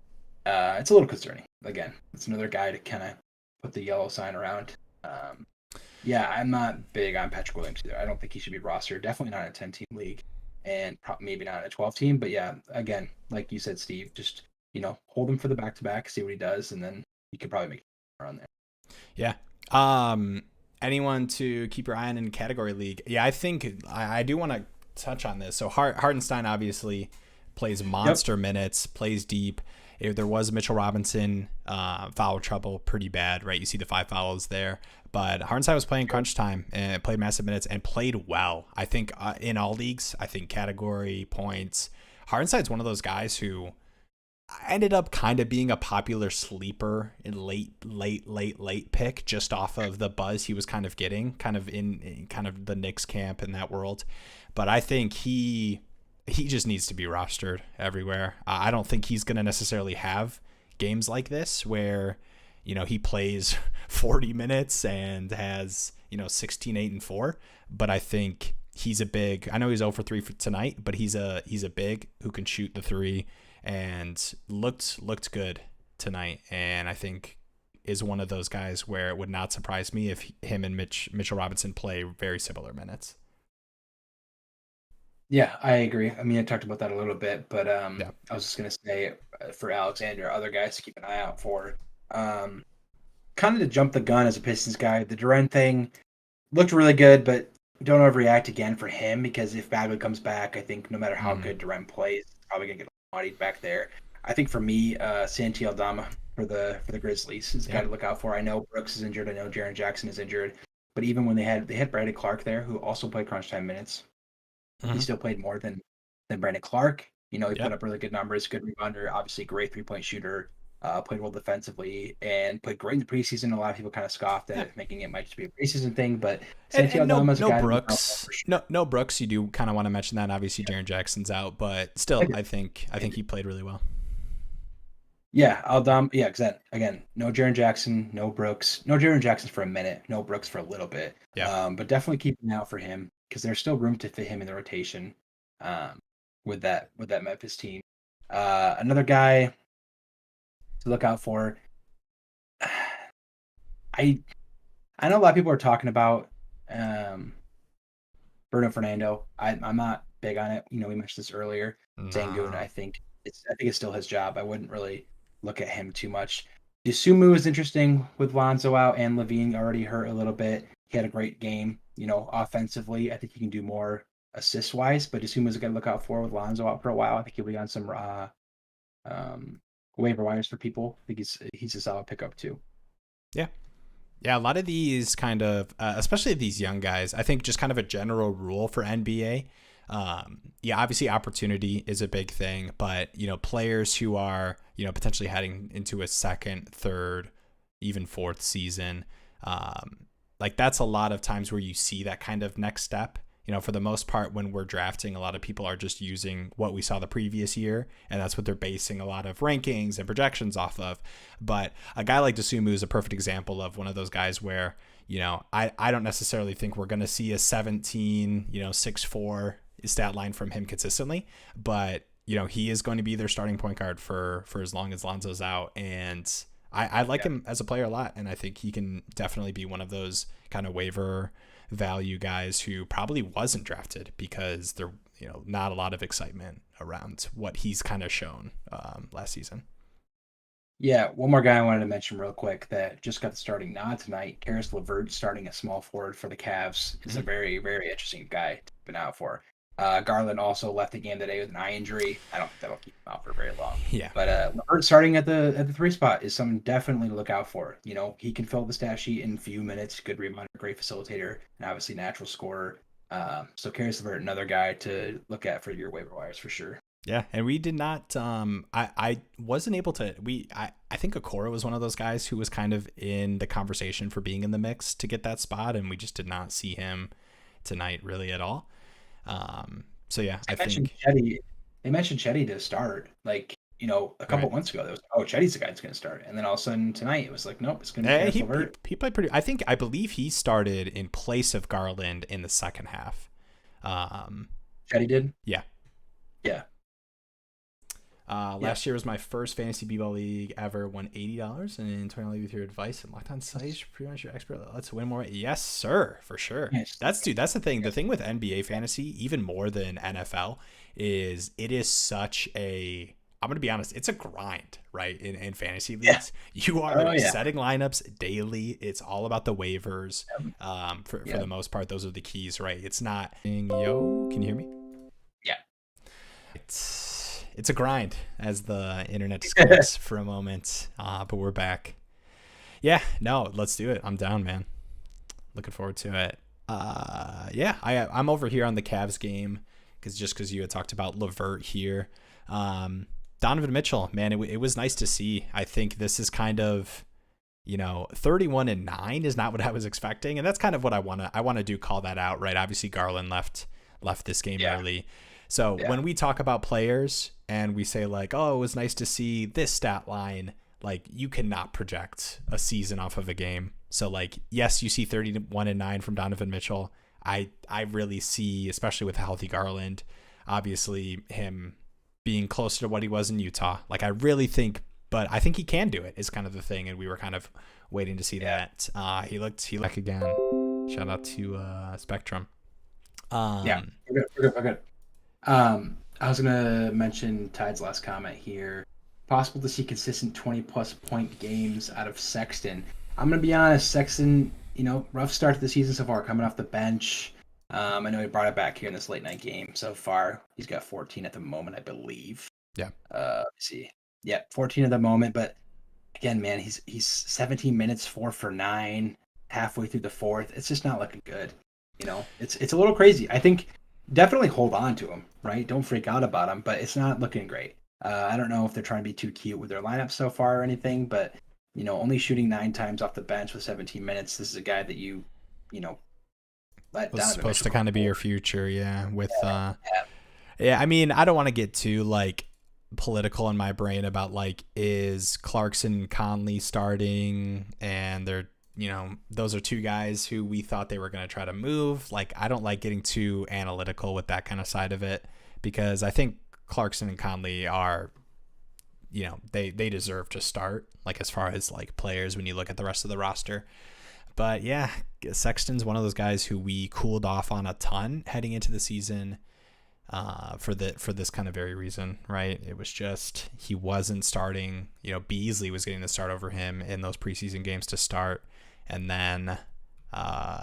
it's a little concerning. Again, it's another guy to kind of put the yellow sign around. Um, yeah, I'm not big on Patrick Williams either. I don't think he should be rostered. Definitely not in a 10-team league, and maybe not in a 12-team. But yeah, again, like you said, Steve, just hold him for the back-to-back, see what he does, and then you could probably make it around there. Yeah. Anyone to keep your eye on in category league? Yeah, I think I do want to touch on this. So Hartenstein obviously plays Yep. monster minutes, plays deep. There was Mitchell Robinson foul trouble, pretty bad, right? You see the 5 fouls there. But Hartenstein was playing crunch time and played massive minutes and played well. I think in all leagues, I think category points. Hartenstein's one of those guys who ended up kind of being a popular sleeper in late pick just off of the buzz he was kind of getting, kind of in kind of the Knicks camp in that world. But I think he just needs to be rostered everywhere. I don't think he's going to necessarily have games like this where, he plays 40 minutes and has, 16, 8, and 4. But I think he's a big, I know he's 0 for 3 for tonight, but he's a big who can shoot the 3 and looked good tonight. And I think is one of those guys where it would not surprise me if him and Mitchell Robinson play very similar minutes. Yeah, I agree. I mean, I talked about that a little bit, but Yeah. I was just gonna say for Alexander, other guys to keep an eye out for. Um, Kind of to jump the gun as a Pistons guy, the Duren thing looked really good, but don't overreact again for him because if Bagley comes back, I think no matter how Mm, good Duren plays, it's probably gonna get muddied back there. I think for me, Santi Aldama for the Grizzlies is a guy yeah. to look out for. I know Brooks is injured. I know Jaren Jackson is injured, but even when they had Brandon Clark there, who also played crunch time minutes, he Mm-hmm. still played more than Brandon Clark. He put Yep. up really good numbers, good rebounder, obviously great 3-point shooter. Played well defensively and played great in the preseason. A lot of people kind of scoffed at Yeah. it, making it might just be a preseason thing. But Santi And Aldama is a no guy to look out for Brooks. for sure. No Brooks. You do kind of want to mention that. Obviously, Jaren Jackson's out, but still, Yeah, I think he played really well. yeah, Aldama. Yeah, again, no Jaren Jackson, no Brooks, no Jaren Jackson for a minute, no Brooks for a little bit. Yeah. But definitely keep an eye out for him because there's still room to fit him in the rotation. Um, with that Memphis team. Another guy to look out for. I I know a lot of people are talking about um, Bruno Fernando. I'm not big on it. We mentioned this earlier. Sangoon, Nah. I think it's still his job. I wouldn't really look at him too much. Isumu is interesting with Lonzo out and Levine already hurt a little bit. He had a great game, offensively. I think he can do more assist wise, but Isumu is a guy to look out for with Lonzo out for a while. I think he'll be on some um, waiver wires for people. I think he's a solid pickup too. Yeah. Yeah, a lot of these kind of, especially these young guys, I think just kind of a general rule for NBA. Yeah, obviously opportunity is a big thing, but players who are potentially heading into a second, third, even fourth season, like that's a lot of times where you see that kind of next step. For the most part, when we're drafting, a lot of people are just using what we saw the previous year, and that's what they're basing a lot of rankings and projections off of. But a guy like Dasumu is a perfect example of one of those guys where, I don't necessarily think we're going to see a 17, 6'4" stat line from him consistently, but, he is going to be their starting point guard for as long as Lonzo's out. And I like Yeah. him as a player a lot, and I think he can definitely be one of those kind of waiver value guys who probably wasn't drafted because there not a lot of excitement around what he's kind of shown last season. Yeah, one more guy I wanted to mention real quick that just got the starting nod tonight. Karis LeVert starting a small forward for the Cavs is a Mhm. very, very interesting guy to keep an eye out for. Garland also left the game today with an eye injury. I don't think that'll keep him out for very long. Yeah. But LeVert starting at the 3 spot is something definitely to look out for. He can fill the stat sheet in a few minutes. Good rebounder, great facilitator, and obviously natural scorer. So Karis LeVert, another guy to look at for your waiver wires for sure. Yeah, and we did not. I wasn't able to. I think Okora was one of those guys who was kind of in the conversation for being in the mix to get that spot, and we just did not see him tonight really at all. So yeah, I They mentioned think Chetty. They mentioned Chetty to start. Like a couple Right. months ago, there was, oh, Chetty's the guy that's going to start. And then all of a sudden tonight, it was like, nope, it's going to be Eh, Karis LeVert. he played pretty. I believe he started in place of Garland in the second half. Um, Chetty did? yeah. Yeah. Yeah. Last year was my first fantasy b-ball league ever. Won $80 and 20 with your advice and locked on sites. Pretty much your expert. Let's win more. Yes, sir, for sure. Nice. That's the thing. The thing with NBA fantasy, even more than NFL, is it is such a. I'm gonna be honest. It's a grind, right? In fantasy Yeah. leads, you Oh, are yeah. setting lineups daily. It's all about the waivers. For Yeah. the most part, those are the keys, right? It's not. Yo, can you hear me? Yeah. It's a grind, as the internet disconnects for a moment, but we're back. Yeah, no, let's do it. I'm down, man. Looking forward to it. Yeah, I'm over here on the Cavs game because you had talked about LeVert here. Donovan Mitchell, man, it was nice to see. I think this is kind of 31-9 is not what I was expecting, and that's kind of what I want to do. Call that out, right? Obviously, Garland left this game early. So when we talk about players and we say like, oh, it was nice to see this stat line, like you cannot project a season off of a game. So like, yes, you see 31-9 from Donovan Mitchell. I really see, especially with a healthy Garland, obviously him being closer to what he was in Utah. Like I really think, but I think he can do it is kind of the thing. And we were kind of waiting to see that. He looked again. Shout out to Spectrum. Yeah. We're good. I was gonna mention Tide's last comment here. Possible to see consistent 20+ point games out of Sexton. I'm gonna be honest, Sexton, rough start to the season so far, coming off the bench. I know he brought it back here in this late night game so far. He's got 14 at the moment, I believe. Yeah. Let's see. Yeah, 14 at the moment, but again, man, he's 17 minutes, 4 for 9, halfway through the fourth. It's just not looking good. It's a little crazy. I think definitely hold on to him, right? Don't freak out about him, but it's not looking great. I don't know if they're trying to be too cute with their lineup so far or anything, but only shooting 9 times off the bench with 17 minutes. This is a guy that you let Was down. supposed to kind of be your future, yeah. With yeah, I mean, I don't want to get too like political in my brain about like is Clarkson and Conley starting, and they're those are two guys who we thought they were going to try to move. Like I don't like getting too analytical with that kind of side of it, because I think Clarkson and Conley are they deserve to start, like as far as like players when you look at the rest of the roster. But yeah, Sexton's one of those guys who we cooled off on a ton heading into the season, for this kind of very reason, right? It was just he wasn't starting. Beasley was getting the start over him in those preseason games to start, and then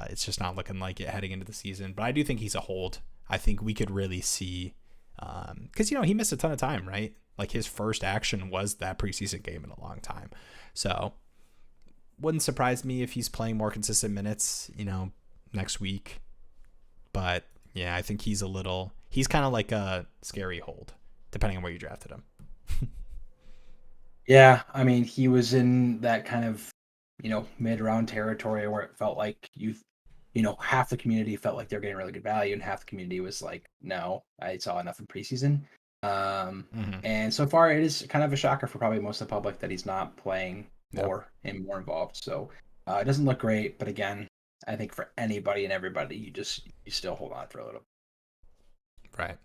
it's just not looking like it heading into the season. But I do think he's a hold. I think we could really see, because he missed a ton of time, right? Like his first action was that preseason game in a long time, so wouldn't surprise me if he's playing more consistent minutes, next week. But yeah, I think he's kind of like a scary hold, depending on where you drafted him. Yeah, I mean, he was in that kind of, mid-round territory where it felt like half the community felt like they're getting really good value, and half the community was like, no, I saw enough in preseason. And so far, it is kind of a shocker for probably most of the public that he's not playing more and more involved. So it doesn't look great, but again, I think for anybody and everybody, you still hold on for a little. Right.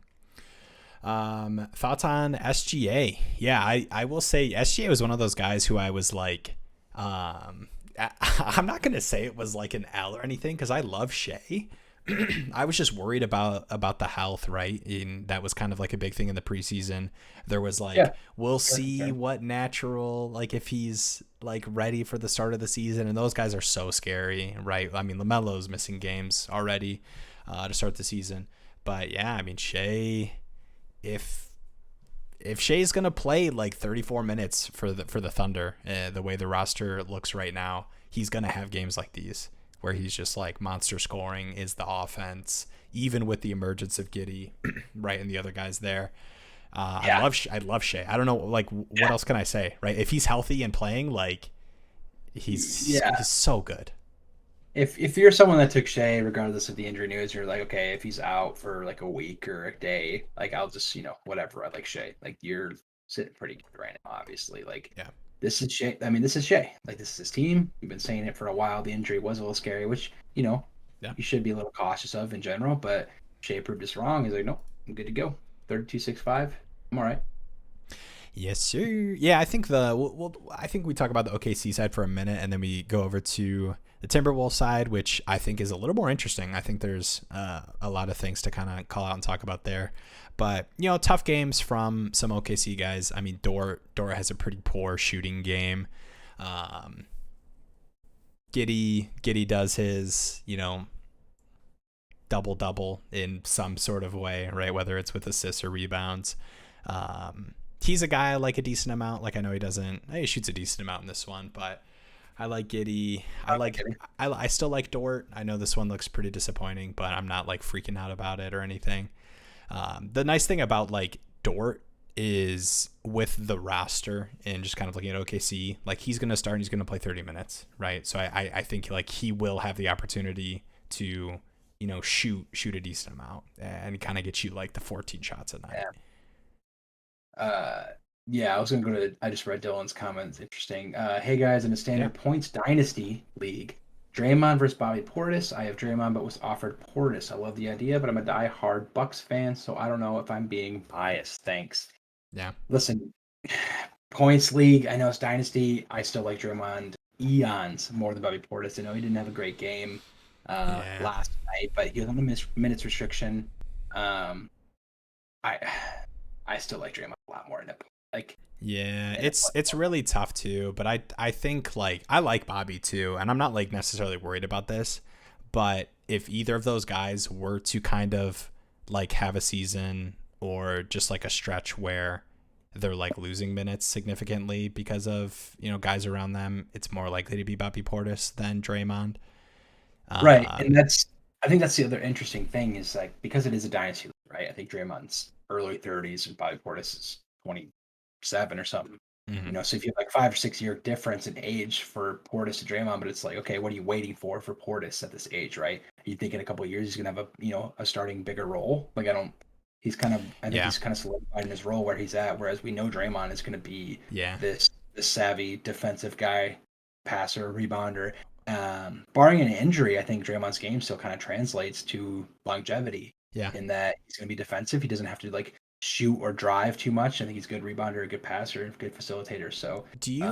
Thoughts on SGA? Yeah, I will say SGA was one of those guys who I was like, I'm not gonna say it was like an L or anything, because I love Shea. I was just worried about the health, right? And that was kind of like a big thing in the preseason. There was like, we'll see what natural, like if he's like ready for the start of the season, and those guys are so scary, right? I mean, LaMelo's missing games already to start the season, but yeah, I mean, Shea, if Shea's gonna play like 34 minutes for the Thunder, the way the roster looks right now, he's gonna have games like these where he's just like monster scoring is the offense, even with the emergence of Giddey, right, and the other guys there. I love Shea. I don't know, like what else can I say, right? If he's healthy and playing, like he's so good. If you're someone that took Shea, regardless of the injury news, you're like, okay, if he's out for like a week or a day, like I'll just, whatever. I like Shea. Like you're sitting pretty good right now. Obviously, like Yeah. this is Shea. I mean, this is Shea. Like this is his team. We've been saying it for a while. The injury was a little scary, which Yeah. you should be a little cautious of in general. But Shea proved us wrong. He's like, nope, I'm good to go. 32.65. I'm all right. Yes, sir. Yeah, I think I think we talk about the OKC side for a minute, and then we go over to the Timberwolves side, which I think is a little more interesting. I think there's a lot of things to kind of call out and talk about there. But tough games from some OKC guys. I mean, Dort has a pretty poor shooting game. Giddey does his double in some sort of way, right? Whether it's with assists or rebounds. He's a guy I like a decent amount. Like I know he shoots a decent amount in this one, but I like Giddey. I still like Dort. I know this one looks pretty disappointing, but I'm not like freaking out about it or anything. The nice thing about like Dort is with the roster and just kind of looking at OKC, like he's going to start and he's going to play 30 minutes, right? So I think like he will have the opportunity to, shoot a decent amount and kind of get you like the 14 shots a night. Yeah. I was gonna I just read Dylan's comments. Interesting. Hey guys, in a standard points dynasty league, Draymond versus Bobby Portis. I have Draymond, but was offered Portis. I love the idea, but I'm a die-hard Bucks fan, so I don't know if I'm being biased. Thanks. Yeah. Listen, points league. I know it's dynasty. I still like Draymond eons more than Bobby Portis. I know he didn't have a great game last night, but he was on the minutes restriction. I still like Draymond a lot more than it. Like, yeah, it's really tough too. But I think like I like Bobby too, and I'm not like necessarily worried about this. But if either of those guys were to kind of like have a season or just like a stretch where they're like losing minutes significantly because of guys around them, it's more likely to be Bobby Portis than Draymond. Right, and I think that's the other interesting thing is like because it is a dynasty, right? I think Draymond's early 30s and Bobby Portis is 27 or something. Mm-hmm. So if you have like 5 or 6 year difference in age for Portis to Draymond, but it's like, okay, what are you waiting for Portis at this age, right? You think in a couple of years he's gonna have a starting bigger role? Like I think he's kind of solidified in his role where he's at. Whereas we know Draymond is gonna be this savvy defensive guy, passer, rebounder. Barring an injury, I think Draymond's game still kind of translates to longevity. Yeah. In that he's going to be defensive. He doesn't have to like shoot or drive too much. I think he's a good rebounder, a good passer, a good facilitator. So do you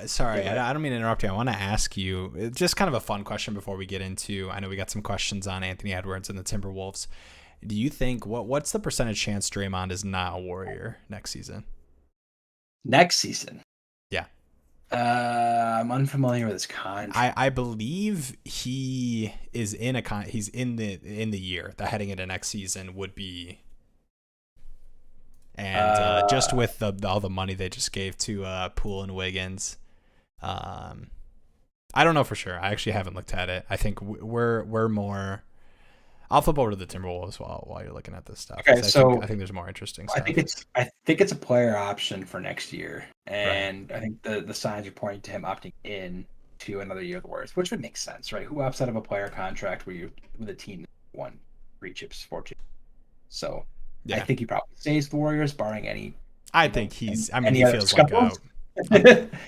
sorry, I don't mean to interrupt you. I want to ask you just kind of a fun question before we get into, I know we got some questions on Anthony Edwards and the Timberwolves. Do you think what's the percentage chance Draymond is not a Warrior next season? Next season? Yeah. I'm unfamiliar with his contract. I believe he is he's in the year that heading into next season would be, and just with all the money they just gave to Poole and Wiggins, I don't know for sure. I actually haven't looked at it. I think we're more. I'll flip over to the Timberwolves while you're looking at this stuff. Okay, I think there's more interesting stuff. I think it's a player option for next year, and right. I think the signs are pointing to him opting in to another year of the Warriors, which would make sense, right? Who opts out of a player contract where you with a team that won 3 chips, 4 chips? So I think he probably stays the Warriors, barring any. I think he's. I mean, he feels like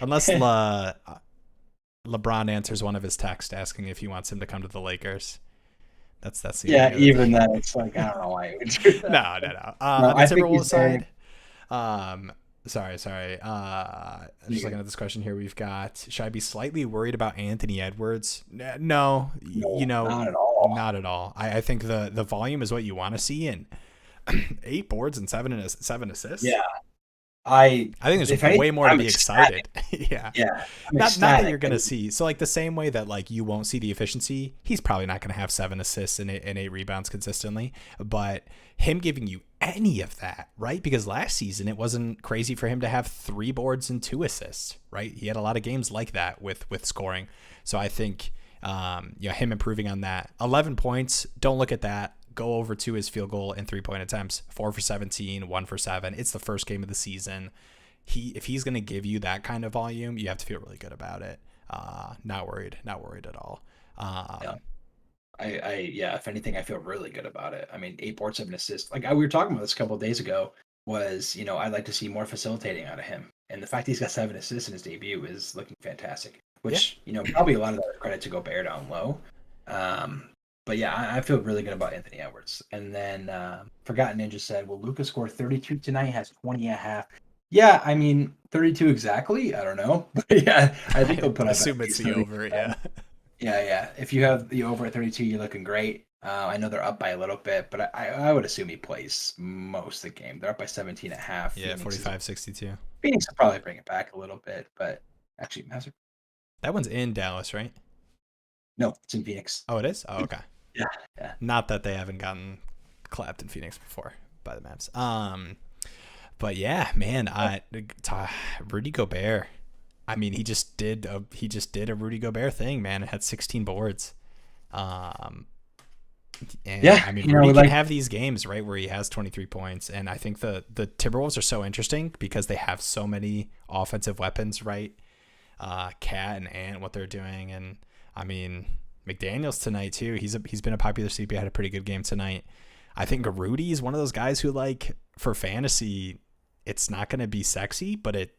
unless LeBron answers one of his texts asking if he wants him to come to the Lakers. That's the even then it's like I don't know why it would do that. No. On the Timberwolves side, sorry. Just looking at this question here, we've got: should I be slightly worried about Anthony Edwards? No, not at all. Not at all. I think the volume is what you want to see, and 8 boards and 7 assists. Yeah. I think there's way more to be excited. Yeah. Not that you're gonna see. So like the same way that like you won't see the efficiency, he's probably not gonna have 7 assists and 8 rebounds consistently. But him giving you any of that, right? Because last season it wasn't crazy for him to have 3 boards and 2 assists, right? He had a lot of games like that with scoring. So I think him improving on that. 11 points. Don't look at that. Go over to his field goal and 3-point attempts. 4 for 17, 1 for 7. It's the first game of the season. If he's going to give you that kind of volume, you have to feel really good about it. Not worried at all. If anything, I feel really good about it. I mean, 8 boards, 7 assists. Like we were talking about this a couple of days ago. was, I'd like to see more facilitating out of him. And the fact he's got 7 assists in his debut is looking fantastic, Yeah. which, probably a lot of that credit to Gobert down low. Um, but yeah, I feel really good about Anthony Edwards. And then Forgotten Ninja said, will Luka score 32 tonight? Has 20 and a half. Yeah, I mean, 32 exactly. I don't know. But yeah, I think I he'll put up at assume it's least the 30. over. Yeah. Yeah. If you have the over at 32, you're looking great. I know they're up by a little bit, but I would assume he plays most of the game. They're up by 17 and a half. Yeah. 45-62. Phoenix will probably bring it back a little bit, but actually, That one's in Dallas, right? no, it's in Phoenix. Oh, it is? Oh, okay. Yeah. Not that they haven't gotten clapped in Phoenix before by the Mavs. But yeah, man, Rudy Gobert. I mean, he just did a Rudy Gobert thing, man. It had 16 boards. And Yeah, I mean, Rudy can have these games, right, where he has 23 points. And I think the Timberwolves are so interesting because they have so many offensive weapons, right? Cat and Ant, what they're doing. And I mean, McDaniels tonight too. He's been a popular sleeper. He had a pretty good game tonight. I think Rudy is one of those guys who, like, for fantasy, it's not going to be sexy, but it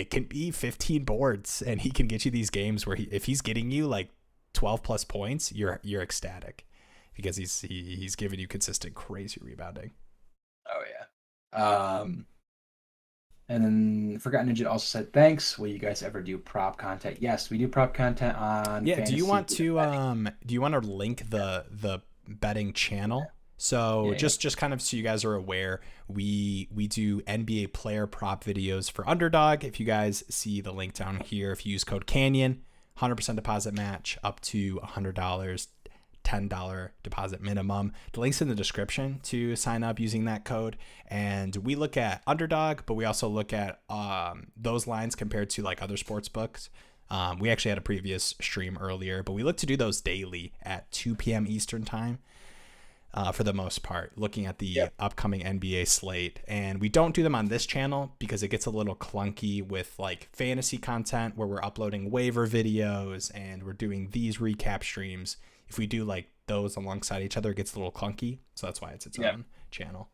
can be 15 boards, and he can get you these games where if he's getting you like 12 plus points, you're ecstatic because he's giving you consistent crazy rebounding. Oh yeah. And then Forgotten Ninja also said, thanks. Will you guys ever do prop content? Yes, we do prop content on Yeah, fantasy. do you want to link the betting channel? So just kind of so you guys are aware, we do NBA player prop videos for Underdog. If you guys see the link down here, if you use code Canyon, 100% deposit match up to $100, $10 deposit minimum. The link's in the description to sign up using that code. And we look at Underdog, but we also look at those lines compared to like other sports books. We actually had a previous stream earlier, but we look to do those daily at 2 p.m. Eastern time. For the most part, looking at the upcoming NBA slate. And we don't do them on this channel because it gets a little clunky with like fantasy content where we're uploading waiver videos and we're doing these recap streams. If we do like those alongside each other, it gets a little clunky. So that's why it's its own channel.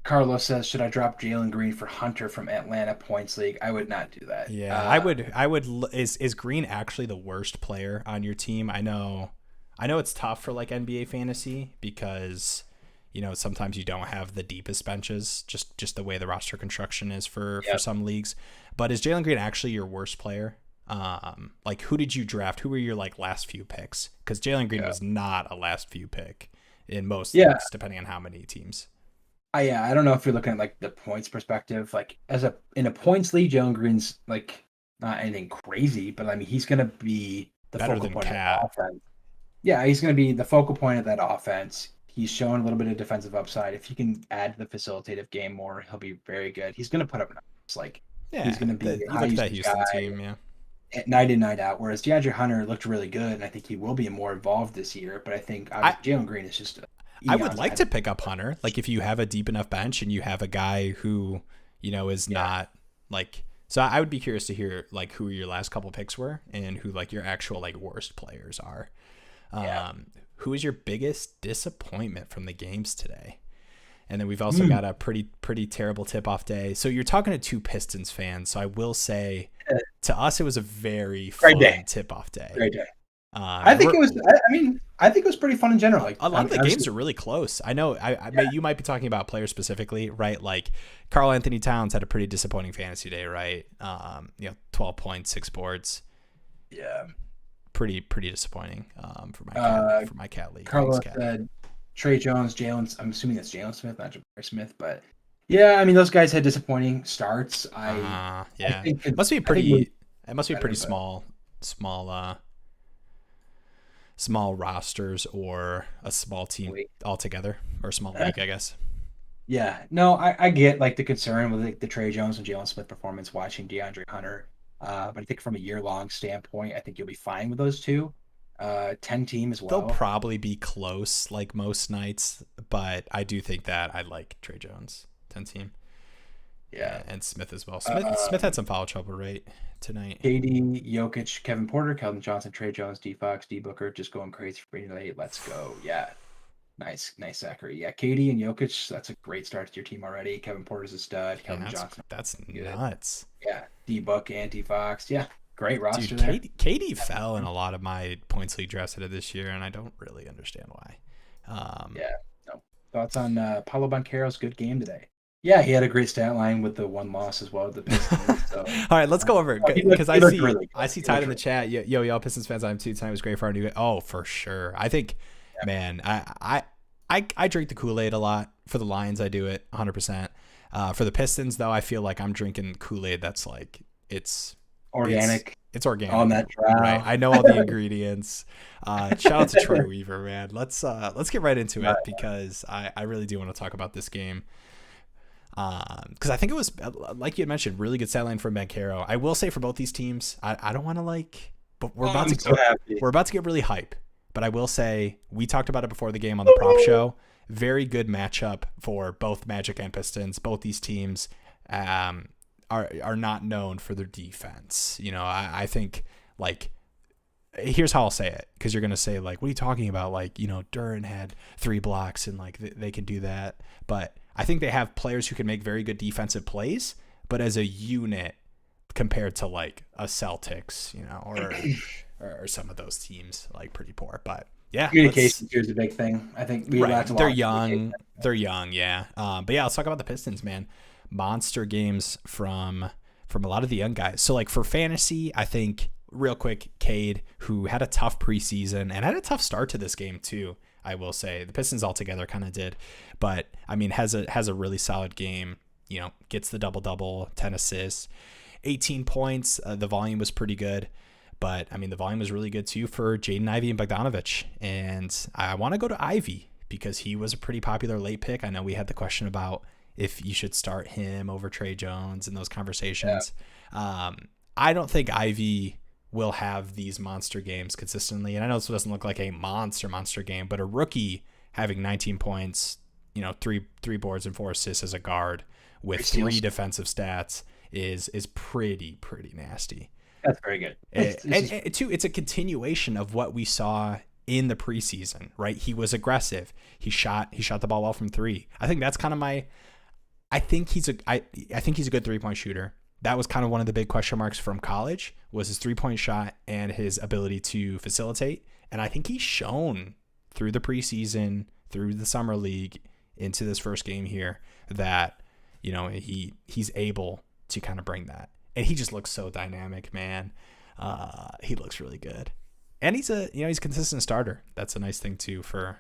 Carlos says, should I drop Jalen Green for Hunter from Atlanta Points League? I would not do that. Yeah, I would. Is Green actually the worst player on your team? I know it's tough for like NBA fantasy because, sometimes you don't have the deepest benches, just the way the roster construction is for some leagues. But is Jalen Green actually your worst player? Like, who did you draft? Who were your like last few picks? Because Jalen Green was not a last few pick in most leagues, depending on how many teams. I don't know if you're looking at like the points perspective. Like in a points league, Jalen Green's like not anything crazy, but I mean he's gonna be the focal point of the offense. Yeah, he's going to be the focal point of that offense. He's shown a little bit of defensive upside. If he can add to the facilitative game more, he'll be very good. He's going to put up numbers. Like, he's going to be a high Houston team, at night in, night out. Whereas DeAndre Hunter looked really good, and I think he will be more involved this year. But I think Jalen Green is just. I would like to pick up Hunter. Like, if you have a deep enough bench and you have a guy who, is not like. So I would be curious to hear like who your last couple picks were and who like your actual like worst players are. Who is your biggest disappointment from the games today? And then we've also got a pretty terrible tip-off day. So you're talking to two Pistons fans. So I will say, to us, it was a very fun tip-off day. Great day. I think it was. I think it was pretty fun in general. Like, a lot of the games are really close. I know. You might be talking about players specifically, right? Like Karl Anthony Towns had a pretty disappointing fantasy day, right? 12 points, 6 boards. Yeah. Pretty disappointing for my cat league. Carlos said Trey Jones, Jalen. I'm assuming that's Jalen Smith, not Jabari Smith, but yeah, I mean those guys had disappointing starts. I think it must be pretty. It must be pretty small rosters or a small team altogether or a small league, I guess. Yeah, no, I get like the concern with like, the Trey Jones and Jalen Smith performance watching DeAndre Hunter. But I think from a year-long standpoint, I think you'll be fine with those two. 10 team as well. They'll probably be close like most nights, but I do think that I like Trey Jones, 10 team. Yeah. And Smith as well. Smith had some foul trouble, right, tonight. KD, Jokic, Kevin Porter, Keldon Johnson, Trey Jones, D Fox, D Booker, just going crazy for me tonight. Let's go. Yeah. Nice, Zachary. Yeah, Katie and Jokic, that's a great start to your team already. Kevin Porter's a stud. Man, Kelvin Johnson, that's good. nuts. Yeah, D-Book, Fox. Yeah, great Dude, roster there. Katie fell in a lot of my points league drafts out of this year, and I don't really understand why. Yeah. No. Thoughts on Paulo Banchero's good game today? Yeah, he had a great stat line with the one loss as well with the Pistons. So All right, let's go over it because he looked really I good. see He Tide looked in the really chat. Yo, Pistons fans, I'm 2 times great for our new. Oh, for sure. I think, good. man, I drink the Kool-Aid a lot. For the Lions, I do it 100%. For the Pistons, though, I feel like I'm drinking Kool-Aid that's like Organic it's organic, on that trial. right? I know all the ingredients. Shout out to Troy Weaver, man. Let's get right into it because I really do want to talk about this game. Because I think it was, like you had mentioned, really good stat line from Banchero. I will say for both these teams, I don't want to but we're about to get really hype. But I will say we talked about it before the game on the prop show. Very good matchup for both Magic and Pistons. Both these teams are not known for their defense. You know, I think here's how I'll say it, because you're gonna say what are you talking about? Duran had 3 blocks and they can do that. But I think they have players who can make very good defensive plays, but as a unit compared to a Celtics, or some of those teams, pretty poor. But yeah, communication here is a big thing. I think they're young. They're young, yeah. But yeah, let's talk about the Pistons, man. Monster games from a lot of the young guys. So for fantasy, I think real quick, Cade, who had a tough preseason and had a tough start to this game too. I will say the Pistons altogether kind of did, but I mean has a really solid game. Gets the double, 10 assists, 18 points. The volume was pretty good, but I mean the volume was really good too for Jaden Ivey and Bogdanovich. And I want to go to Ivy because he was a pretty popular late pick. I know we had the question about if you should start him over Trey Jones in those conversations. Yeah. I don't think Ivy will have these monster games consistently. And I know this doesn't look like a monster game, but a rookie having 19 points, 3 boards and 4 assists as a guard with 3 defensive stats is pretty nasty. That's very good. And too, it's a continuation of what we saw in the preseason, right? He was aggressive. He shot the ball well from 3. I think that's kind of I think he's a good 3-point shooter. That was kind of one of the big question marks from college, was his 3-point shot and his ability to facilitate. And I think he's shown through the preseason, through the summer league, into this first game here that, he's able to kind of bring that. And he just looks so dynamic, man. He looks really good. And he's a consistent starter. That's a nice thing too for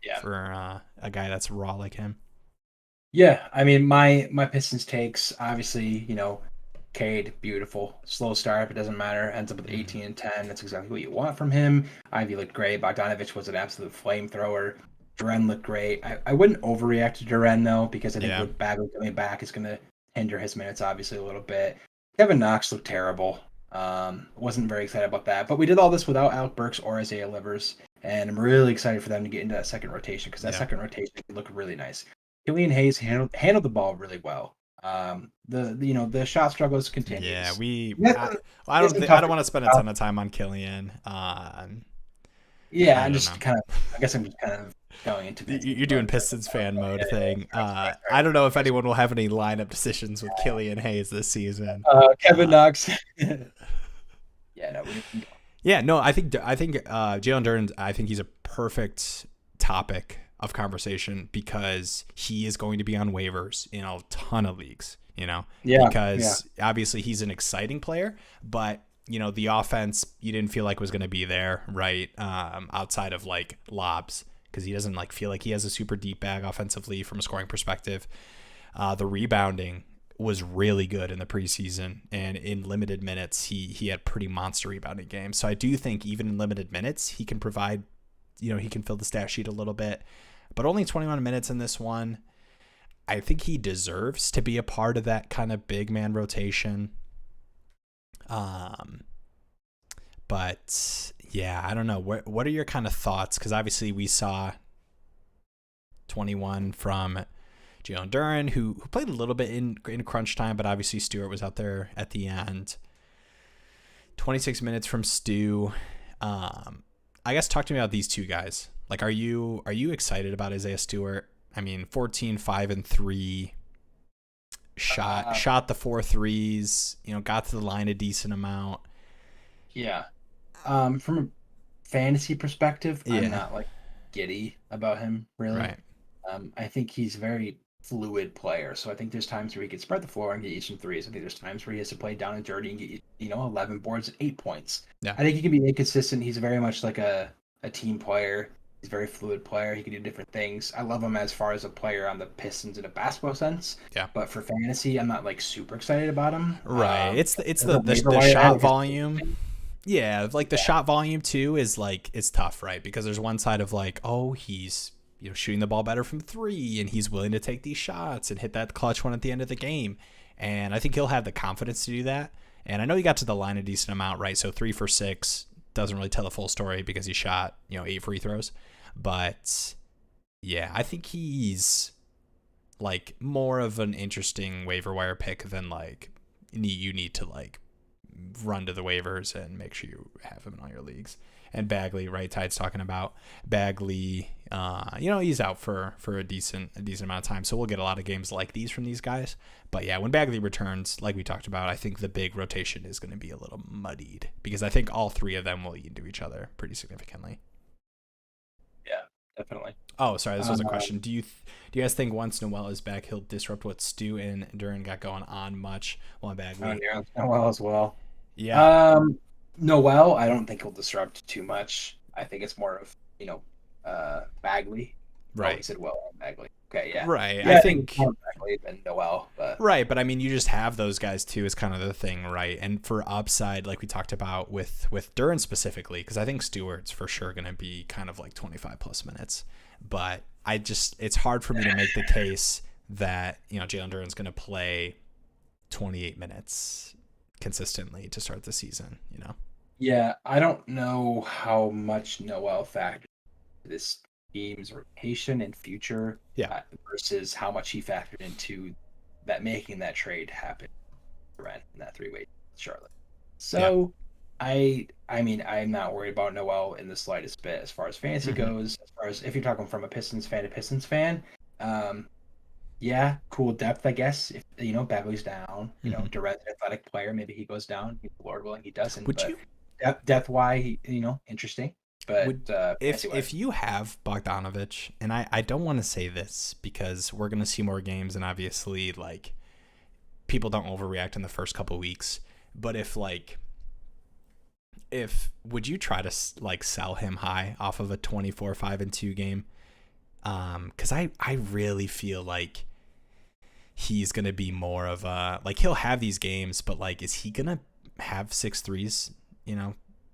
a guy that's raw like him. Yeah, I mean my Pistons takes, obviously, Cade, beautiful. Slow start, but it doesn't matter. Ends up with 18 and 10. That's exactly what you want from him. Ivy looked great. Bogdanovich was an absolute flamethrower. Duran looked great. I wouldn't overreact to Duran, though, because I think with Bagley coming back is going to hinder his minutes, obviously, a little bit. Kevin Knox looked terrible. Wasn't very excited about that. But we did all this without Alec Burks or Isaiah Livers, and I'm really excited for them to get into that second rotation, because that second rotation looked really nice. Killian Hayes handled the ball really well. The shot struggles continue. Yeah, I don't want to spend a ton of time on Killian. I'm just kind of going into you're doing Pistons fan mode thing. I don't know if anyone will have any lineup decisions with Killian Hayes this season. Kevin Knox. I think Jalen Duren, I think he's a perfect topic of conversation because he is going to be on waivers in a ton of leagues, because obviously he's an exciting player, but the offense you didn't feel like was going to be there, right? Outside of lobs, because he doesn't feel like he has a super deep bag offensively from a scoring perspective. The rebounding was really good in the preseason, and in limited minutes, he had pretty monster rebounding games. So I do think even in limited minutes, he can provide, he can fill the stat sheet a little bit. But only 21 minutes in this one. I think he deserves to be a part of that kind of big man rotation. But yeah, I don't know. What are your kind of thoughts? Because obviously we saw 21 from Jalen Duren, who played a little bit in crunch time, but obviously Stewart was out there at the end. 26 minutes from Stu. I guess talk to me about these two guys. Like, are you excited about Isaiah Stewart? I mean, 14, 5, and 3, shot the 4 threes, got to the line a decent amount. Yeah. From a fantasy perspective, I'm Yeah, not like giddy about him really. right. I think he's a very fluid player. So I think there's times where he could spread the floor and get you some threes. I think there's times where he has to play down and dirty and get you, 11 boards and 8 points. Yeah. I think he can be inconsistent. He's very much like a team player. He's a very fluid player. He can do different things. I love him as far as a player on the Pistons in a basketball sense. Yeah. But for fantasy, I'm not like super excited about him. Right. It's The waiver the wire ad shot is volume. interesting. Yeah, like the Yeah. shot volume too is like it's tough, right? Because there's one side of like, oh, he's shooting the ball better from 3 and he's willing to take these shots and hit that clutch one at the end of the game. And I think he'll have the confidence to do that. And I know he got to the line a decent amount, right? So 3 for 6 doesn't really tell the full story because he shot, 8 free throws. But yeah, I think he's like more of an interesting waiver wire pick than like you need to like run to the waivers and make sure you have him in all your leagues. And Bagley, right? Tide's talking about Bagley. He's out for a decent amount of time, so we'll get a lot of games like these from these guys. But yeah, when Bagley returns, like we talked about, I think the big rotation is going to be a little muddied because I think all 3 of them will eat into each other pretty significantly. Yeah, definitely. Oh, sorry, this was a question. Do you guys think once Noel is back, he'll disrupt what Stu and Duran got going on much while Bagley? Yeah, Noel as well. Yeah, Noel, I don't think he'll disrupt too much. I think it's more of Bagley. Oh, he right. said well, Bagley. Okay, yeah, Right. yeah. I I think it's think more Bagley than Noel, but right, but I mean you just have those guys too is kind of the thing, right? And for upside, like we talked about with Duran specifically, because I think Stewart's for sure going to be kind of like 25 plus minutes. But it's hard for me to make the case that, Jalen Duran's going to play 28 minutes consistently to start the season. yeah, I don't know how much Noel factors into this team's rotation and future Yeah. versus how much he factored into that making that trade happen. Rent in that 3-way Charlotte. Yeah. So I mean I'm not worried about Noel in the slightest bit as far as fantasy Mm-hmm. goes. As far as if you're talking from a Pistons fan to Pistons fan, yeah, cool depth I guess. If Bagley's down, Mm-hmm. Durant's an athletic player, maybe he goes down. Lord willing, he doesn't. Would But you depth wise, interesting. But would fantasy wise, if you have Bogdanovich, and I don't want to say this because we're gonna see more games and obviously like people don't overreact in the first couple weeks, but if would you try to like sell him high off of a 24 5 and 2 game? Because I really feel like he's gonna be more of a like he'll have these games, but like is he gonna have 6 threes?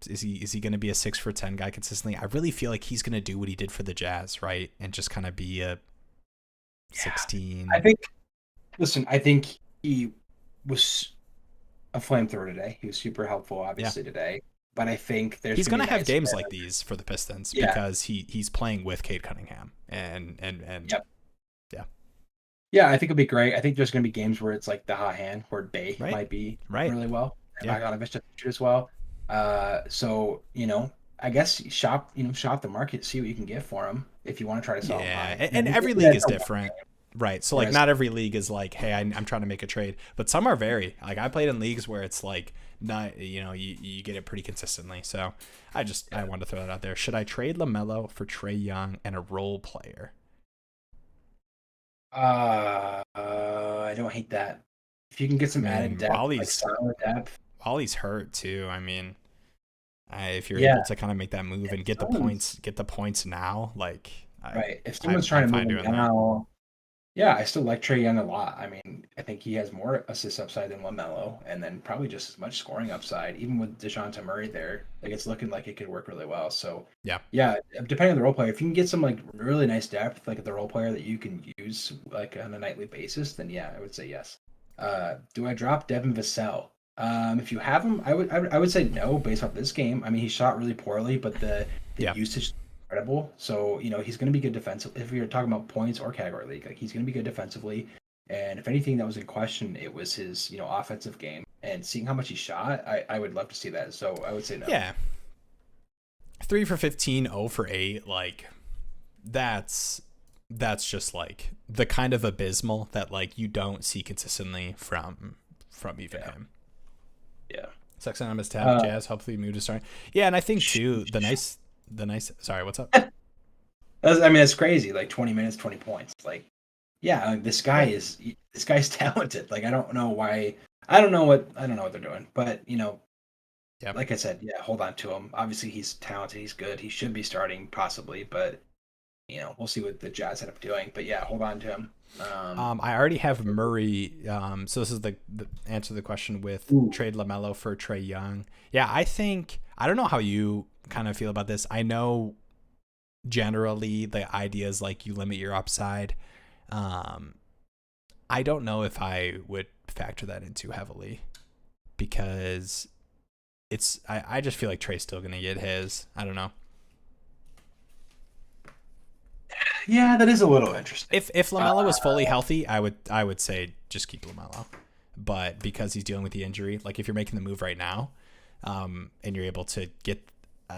Is he gonna be a 6 for 10 guy consistently? I really feel like he's gonna do what he did for the Jazz, right, and just kind of be a yeah. 16. I think. Listen, I think he was a flamethrower today. He was super helpful, Yeah, obviously today. But I think there's he's gonna gonna be have nights games where, like these for the Pistons yeah, because he's playing with Cade Cunningham and yep, yeah, yeah. I think it'll be great. I think there's gonna be games where it's like the hot hand, where Bay right, might be right, really well, and yeah. Bogdanovich doesn't shoot as well. So I guess shop the market, see what you can get for him if you want to try to sell him Yeah, high. and every league is different, right? So like Whereas, not every league is like, hey, I'm trying to make a trade, but some are very like I played in leagues where it's like not you get it pretty consistently. So I wanted to throw that out there. Should I trade LaMelo for Trae Young and a role player? I don't hate that. If you can get I some added mean, depth, like solid depth, while he's hurt too. I mean, if you're yeah. able to kind of make that move and get the points now, like Right. If someone's trying I'm to move fine him doing that. now, yeah, I still like Trae Young a lot. I mean, I think he has more assist upside than LaMelo, and then probably just as much scoring upside. Even with DeJounte Murray there, like it's looking like it could work really well. So, Yeah, yeah, depending on the role player, if you can get some like really nice depth, like the role player that you can use like on a nightly basis, then yeah, I would say yes. Do I drop Devin Vassell? If you have him, I would say no based off this game. I mean, he shot really poorly, but the yeah, usage incredible. So, he's going to be good defensive. If you're talking about points or category league, like he's going to be good defensively. And if anything that was in question, it was his, offensive game. And seeing how much he shot, I would love to see that. So I would say no. yeah. 3 for 15, 0 for 8. Like that's just like the kind of abysmal that like you don't see consistently from even Yeah. him. Yeah. Sex Anonymous tab, Uh, Jazz, hopefully mood is starting. Yeah, and I think too the nice sorry, what's up? I mean, it's crazy. Like 20 minutes, 20 points. Like, yeah, like, Yeah. this guy's talented. Like, I don't know why. I don't know what they're doing. But Yeah. like I said, yeah, hold on to him. Obviously, he's talented. He's good. He should be starting possibly, but we'll see what the Jazz end up doing. But yeah, hold on to him. I already have Murray. So this is the answer to the question with Ooh, trade LaMelo for Trae Young. Yeah, I don't know how you kind of feel about this. I know generally the idea is like you limit your upside. Um, I don't know if I would factor that in too heavily because I just feel like Trey's still gonna get his. I don't know. yeah, that is a little interesting. If Uh, LaMelo was fully healthy, I would say just keep LaMelo. But because he's dealing with the injury, like if you're making the move right now, and you're able to get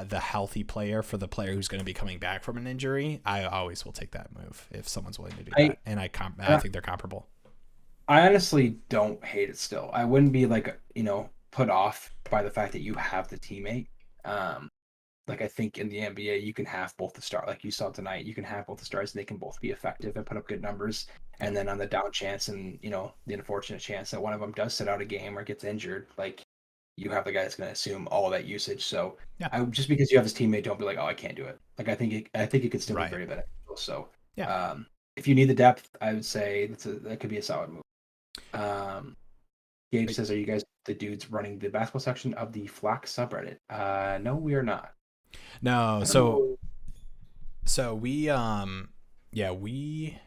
the healthy player for the player who's going to be coming back from an injury, I always will take that move if someone's willing to do I that. And I think they're comparable. I honestly don't hate it still. I wouldn't be like, put off by the fact that you have the teammate. Um, like I think in the NBA you can have both the star like you saw tonight, you can have both the stars and they can both be effective and put up good numbers. Yeah. And then on the down chance and the unfortunate chance that one of them does sit out a game or gets injured, like you have the guy that's going to assume all that usage. So Yeah. I just because you have his teammate, don't be like, oh, I can't do it. Like I think it could still be Right. very beneficial. So Yeah. if you need the depth, I would say that could be a solid move. Um, Gabe Wait. says, "Are you guys the dudes running the basketball section of the Flock subreddit?" No, we are not. No. I don't So know. we yeah, we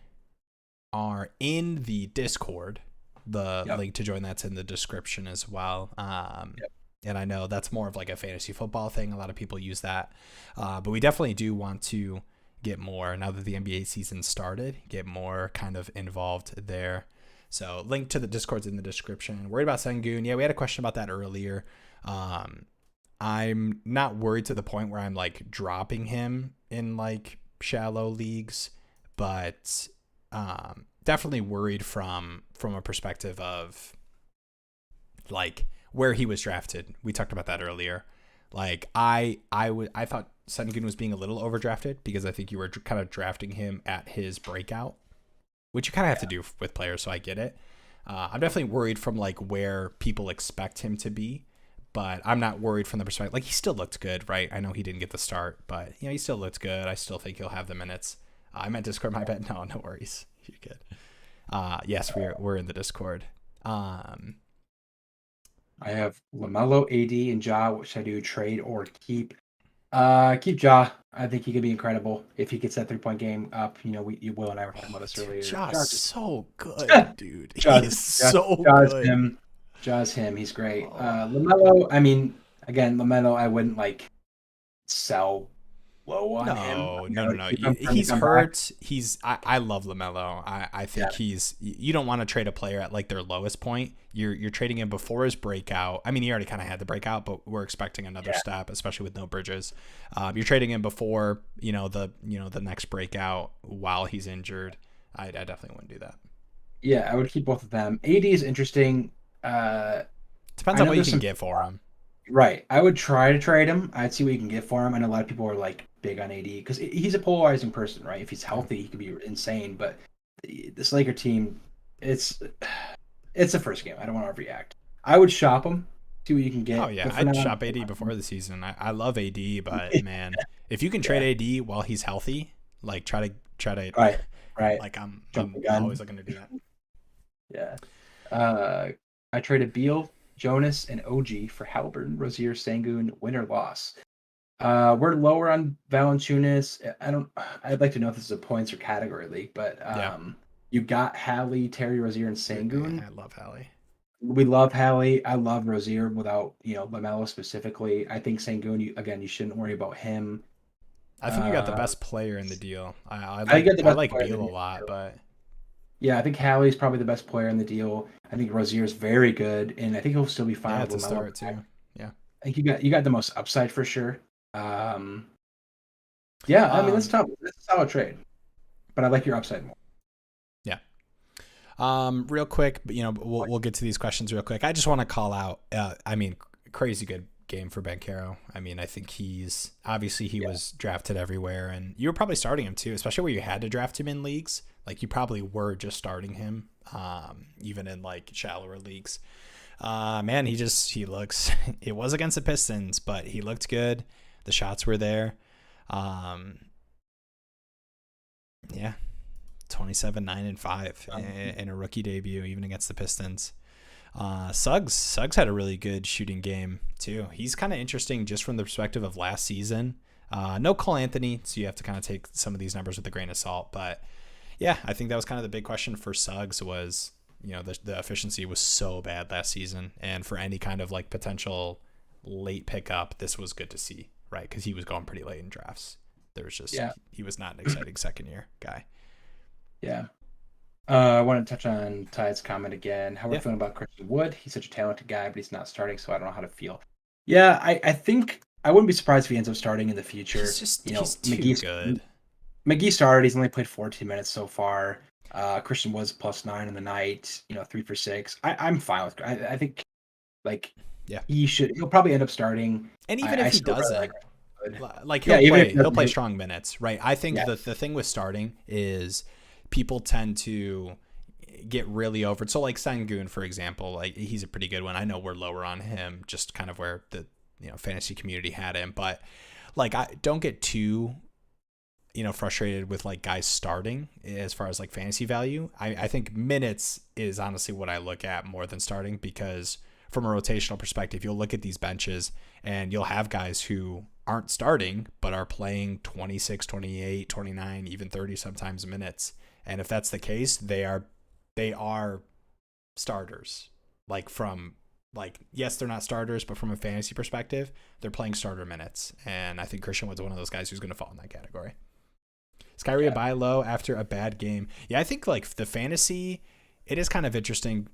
are in the Discord. The Yep. link to join that's in the description as well. Yep. And I know that's more of like a fantasy football thing. A lot of people use that, but we definitely do want to get more now that the NBA season started. Get more kind of involved there. So link to the Discord's in the description. Worried about Sengun? Yeah, we had a question about that earlier. Um, I'm not worried to the point where I'm like dropping him in like shallow leagues, but definitely worried from a perspective of like where he was drafted. We talked about that earlier. Like I thought Sengun was being a little overdrafted because I think you were kind of drafting him at his breakout, which you kind of have to do with players. So I get it. I'm definitely worried from like where people expect him to be, but I'm not worried from the perspective like he still looked good, right? I know he didn't get the start, but he still looked good. I still think he'll have the minutes. I meant Discord, my bad. No worries. You're good. Yes, we're in the Discord. I have Lamelo, AD, and Ja. Which I do trade or keep. Keep Ja. I think he could be incredible if he gets that 3-point game up. Will and I were talking about this Dude, earlier. Josh, Ja just so good, dude. He Ja's, is Ja, so Ja's good. him. Ja's him. He's great. Oh. Lamelo. I mean, again, Lamelo. I wouldn't like sell low on him. No, I no, would no, no. keep him for him to He's come back. hurt. I love LaMelo. I Yeah. think you don't want to trade a player at like their lowest point. You're trading him before his breakout. I mean, he already kind of had the breakout, but we're expecting another Yeah. step, especially with no Bridges. You're trading him before the next breakout while he's injured. I definitely wouldn't do that. Yeah, I would keep both of them. AD is interesting. Depends I on know what you there's can some get for him. right. I would try to trade him. I'd see what you can get for him. And a lot of people are like big on AD because he's a polarizing person, right? If he's Yeah. healthy, he could be insane. But this Laker team, it's it's the first game. I don't want to overreact. I would shop him, see what you can Oh get. yeah, But for I'd now, shop AD before the season. I love AD, but man, if you can trade yeah, AD while he's healthy, like try to right, right. like Jump the I'm gun. always looking to do that. Yeah. Uh, I traded Beal, Jonas, and OG for Halliburton, Rozier, Sangoon, win or loss. We're lower on Valanciunas. I don't. I'd like to know if this is a points or category league, but Yeah, you got Hallie, Terry Rozier, and Sangoon. I love Hallie. We love Hallie. I love Rozier without Lamelo specifically. I think Sangoon. You shouldn't worry about him. I think you got the Uh, best player in the deal. I get the I best like player in the Beal a deal. lot, but Yeah, I think Hallie's probably the best player in the deal. I think Rozier's very good, and I think he'll still be fine yeah, with it's a Lamelo start back. too. Yeah, I think you got the most upside for sure. Um, Yeah, I mean that's Um, tough. That's a solid trade, but I like your upside more. yeah. Real quick, we'll get to these questions real quick. I just want to call out. Crazy good game for Banchero. I mean, I think he Yeah, was drafted everywhere, and you were probably starting him too, especially where you had to draft him in leagues. Like you probably were just starting him, even in like shallower leagues. Man, he looks. It was against the Pistons, but he looked good. The shots were there. Um, yeah, 27, 9, and 5 in a rookie debut, even against the Pistons. Suggs had a really good shooting game too. He's kind of interesting just from the perspective of last season. No Cole Anthony, so you have to kind of take some of these numbers with a grain of salt. But yeah, I think that was kind of the big question for Suggs was, the efficiency was so bad last season, and for any kind of like potential late pickup, this was good to see, right? Because he was going pretty late in drafts. There was just yeah, he was not an exciting second year guy. yeah. I want to touch on Ty's comment again. How we're Yeah, feeling about Christian Wood. He's such a talented guy, but he's not starting, so I don't know how to feel. Yeah, I think I wouldn't be surprised if he ends up starting in the future. he's too good. McGee started. He's only played 14 minutes so far. Christian was +9 in the night. 3 for 6. I'm fine with. I think like Yeah. he'll probably end up starting. And even I if he still really doesn't, Wood. like Yeah, even if he he'll doesn't play hit, strong minutes, right? I think yeah, the thing with starting is people tend to get really over it. So like Sengun, for example, like he's a pretty good one. I know we're lower on him, just kind of where the fantasy community had him, but like I don't get too frustrated with like guys starting as far as like fantasy value. I think minutes is honestly what I look at more than starting, because from a rotational perspective, you'll look at these benches and you'll have guys who aren't starting but are playing 26, 28, 29, even 30 sometimes minutes. And if that's the case, they are starters. Like from like, yes, they're not starters, but from a fantasy perspective, they're playing starter minutes. And I think Christian Wood's one of those guys who's going to fall in that category. Is Kyrie a yeah, buy low after a bad game? Yeah, I think like the fantasy, it is kind of interesting.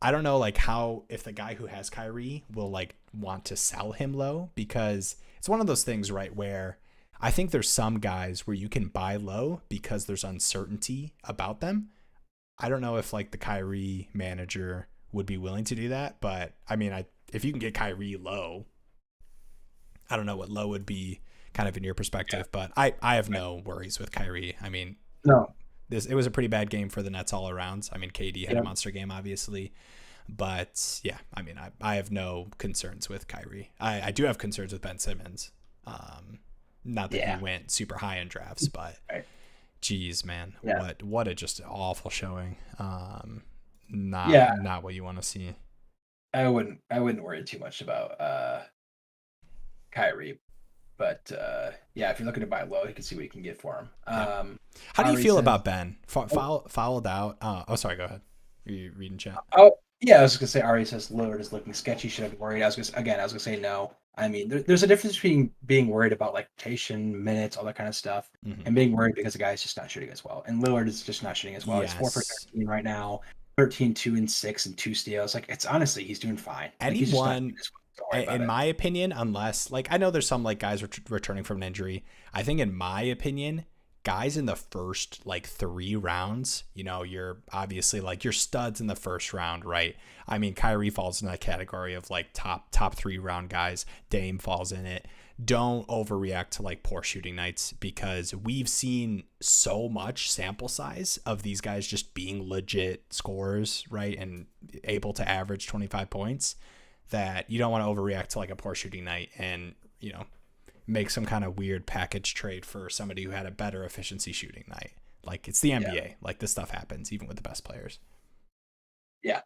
I don't know like how, if the guy who has Kyrie will like want to sell him low, because it's one of those things, right, where I think there's some guys where you can buy low because there's uncertainty about them. I don't know if like the Kyrie manager would be willing to do that, but I mean, if you can get Kyrie low, I don't know what low would be kind of in your yeah. perspective, but I have no worries with Kyrie. I mean, No, it was a pretty bad game for the Nets all around. I mean, KD had a yeah, monster game, obviously, but yeah, I mean, I have no concerns with Kyrie. I do have concerns with Ben Simmons. Not that he yeah, went super high in drafts, but right, geez, man, yeah, what a just awful showing. Not yeah. not what you want to see. I wouldn't worry too much about Kyrie, but yeah, if you're looking to buy low, you can see what you can get for him. Yeah. How do you Ari feel says, about Ben? oh, Fouled out. Oh, sorry. Go ahead. Are you reading chat? oh, yeah, I was just gonna say Ari says Lillard is looking sketchy. Should I be worried? I was gonna say no. I mean, there's a difference between being worried about like rotation minutes, all that kind of stuff, Mm-hmm. and being worried because the guy's just not shooting as well. And Lillard is just not shooting as well. He's 4 for Yes. 13 right now, 13, 2 and 6 and 2 steals. Like it's honestly, he's doing fine. Like he's just not Anyone, shooting as well. Don't worry about in it. my opinion, unless like I know there's some like guys returning from an injury. I think in my opinion, guys in the first like 3 rounds, you're obviously like your studs in the first round, right? I mean, Kyrie falls in that category of like top 3 round guys. Dame falls in it. Don't overreact to like poor shooting nights, because we've seen so much sample size of these guys just being legit scorers, right? And able to average 25 points, that you don't want to overreact to like a poor shooting night and, make some kind of weird package trade for somebody who had a better efficiency shooting night. Like it's the Yeah, NBA. Like this stuff happens even with the best players. yeah.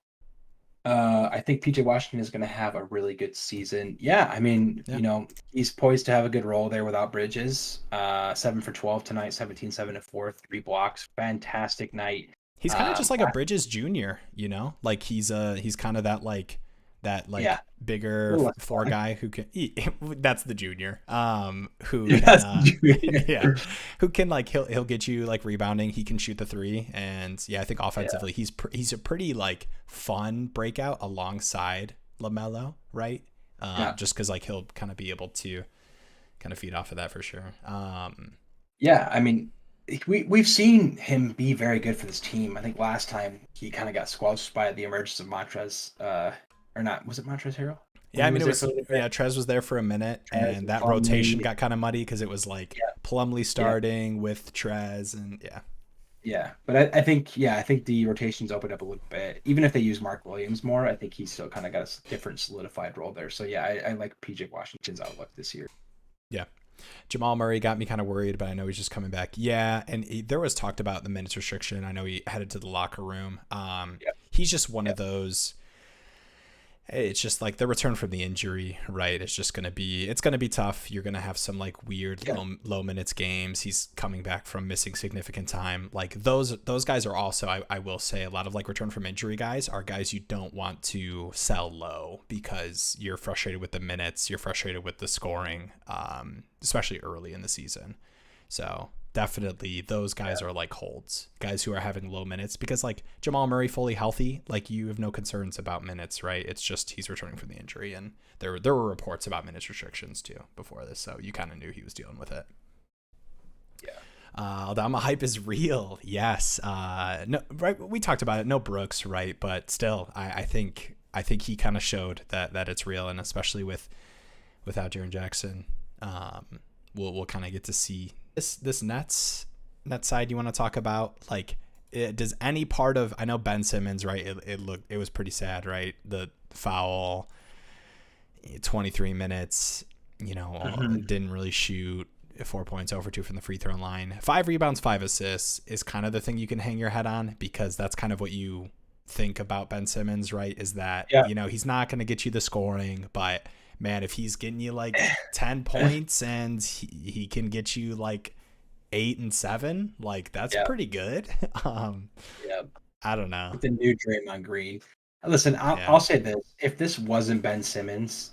I think PJ Washington is going to have a really good season. Yeah, I mean, Yeah. he's poised to have a good role there without Bridges. 7 for 12 tonight, 17, 7 and 4, 3 blocks. Fantastic night. He's kind of just like a I- Bridges Jr., like he's kind of that yeah, a bigger little less four fun. guy who can that's the junior who can Yes. yeah, who can like he'll get you like rebounding, he can shoot the three, and yeah, I think Yeah, offensively he's a pretty like fun breakout alongside LaMelo, right? yeah, Just because like he'll kind of be able to kind of feed off of that for sure. Yeah, I mean, we've seen him be very good for this team. I think last time he kind of got squelched by the emergence of Montrez, or not? Was it Montrez Harrell when Yeah, I he mean was it there for was a little bit? yeah. Trez was there for a minute, Trez and and that rotation Plumlee. got kind of muddy because it was like Yeah, Plumlee yeah, starting with Trez, and yeah, yeah. But I think I think the rotations opened up a little bit. Even if they use Mark Williams more, I think he's still kind of got a different solidified role there. So yeah, I like PJ Washington's outlook this year. yeah. Jamal Murray got me kind of worried, but I know he's just coming back. Yeah, and there was talked about the minutes restriction. I know he headed to the locker room. Yeah, He's just one yeah, of those. It's just like the return from the injury, right? It's gonna be tough. You're gonna have some like weird yeah, low minutes games. He's coming back from missing significant time. Like those guys are also, I will say, a lot of like return from injury guys are guys you don't want to sell low because you're frustrated with the minutes, you're frustrated with the scoring, especially early in the season. So definitely those guys yeah. are like holds, guys who are having low minutes because like Jamal Murray fully healthy, like you have no concerns about minutes, right? It's just he's returning from the injury, and there were reports about minutes restrictions too before this, so you kind of knew he was dealing with it. Yeah. Aldama hype is real, yes. No, right? We talked about it. No Brooks, right? But still, I think he kind of showed that it's real, and especially without Jaren Jackson, we'll kind of get to see this Nets side you want to talk about. Like, does any part of, I know Ben Simmons, right? It was pretty sad, right? The foul, 23 minutes, Mhm. didn't really shoot. 4 points, over 2 from the free throw line, 5 rebounds, 5 assists is kind of the thing you can hang your head on because that's kind of what you think about Ben Simmons, right? Is that, Yeah. he's not going to get you the scoring, but man, if he's getting you like 10 points and he can get you like 8 and 7, like that's Yeah. pretty good. um, Yeah. I don't know. With the new Draymond Green. Listen, Yeah. I'll say this: if this wasn't Ben Simmons,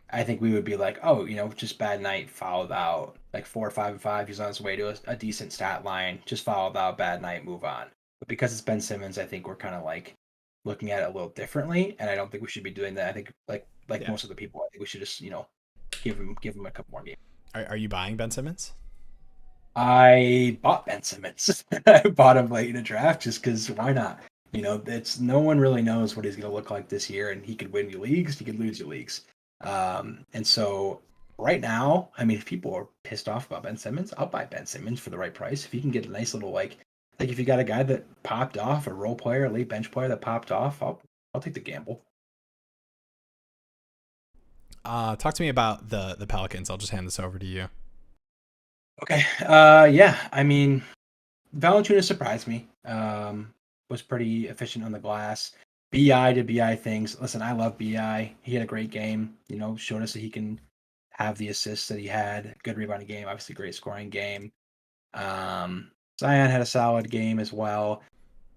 I think we would be like, oh, just bad night, fouled out, like 4 or 5 and 5. He's on his way to a decent stat line, just fouled out, bad night, move on. But because it's Ben Simmons, I think we're kind of like looking at it a little differently, and I don't think we should be doing that. I think like Yeah. most of the people, I think we should just give him a couple more games. Are you buying Ben Simmons? I bought Ben Simmons. I bought him late in the draft just because why not? It's no one really knows what he's going to look like this year, and he could win you leagues, he could lose you leagues. And so right now, I mean, if people are pissed off about Ben Simmons, I'll buy Ben Simmons for the right price. If you can get a nice little like if you got a guy that popped off, a role player, a late bench player that popped off, I'll take the gamble. Talk to me about the Pelicans. I'll just hand this over to you. Okay. Yeah. I mean, Valanciunas surprised me. Was pretty efficient on the glass. Bi did Bi things. Listen, I love Bi. He had a great game. Showed us that he can have the assists that he had. Good rebounding game. Obviously, great scoring game. Zion had a solid game as well.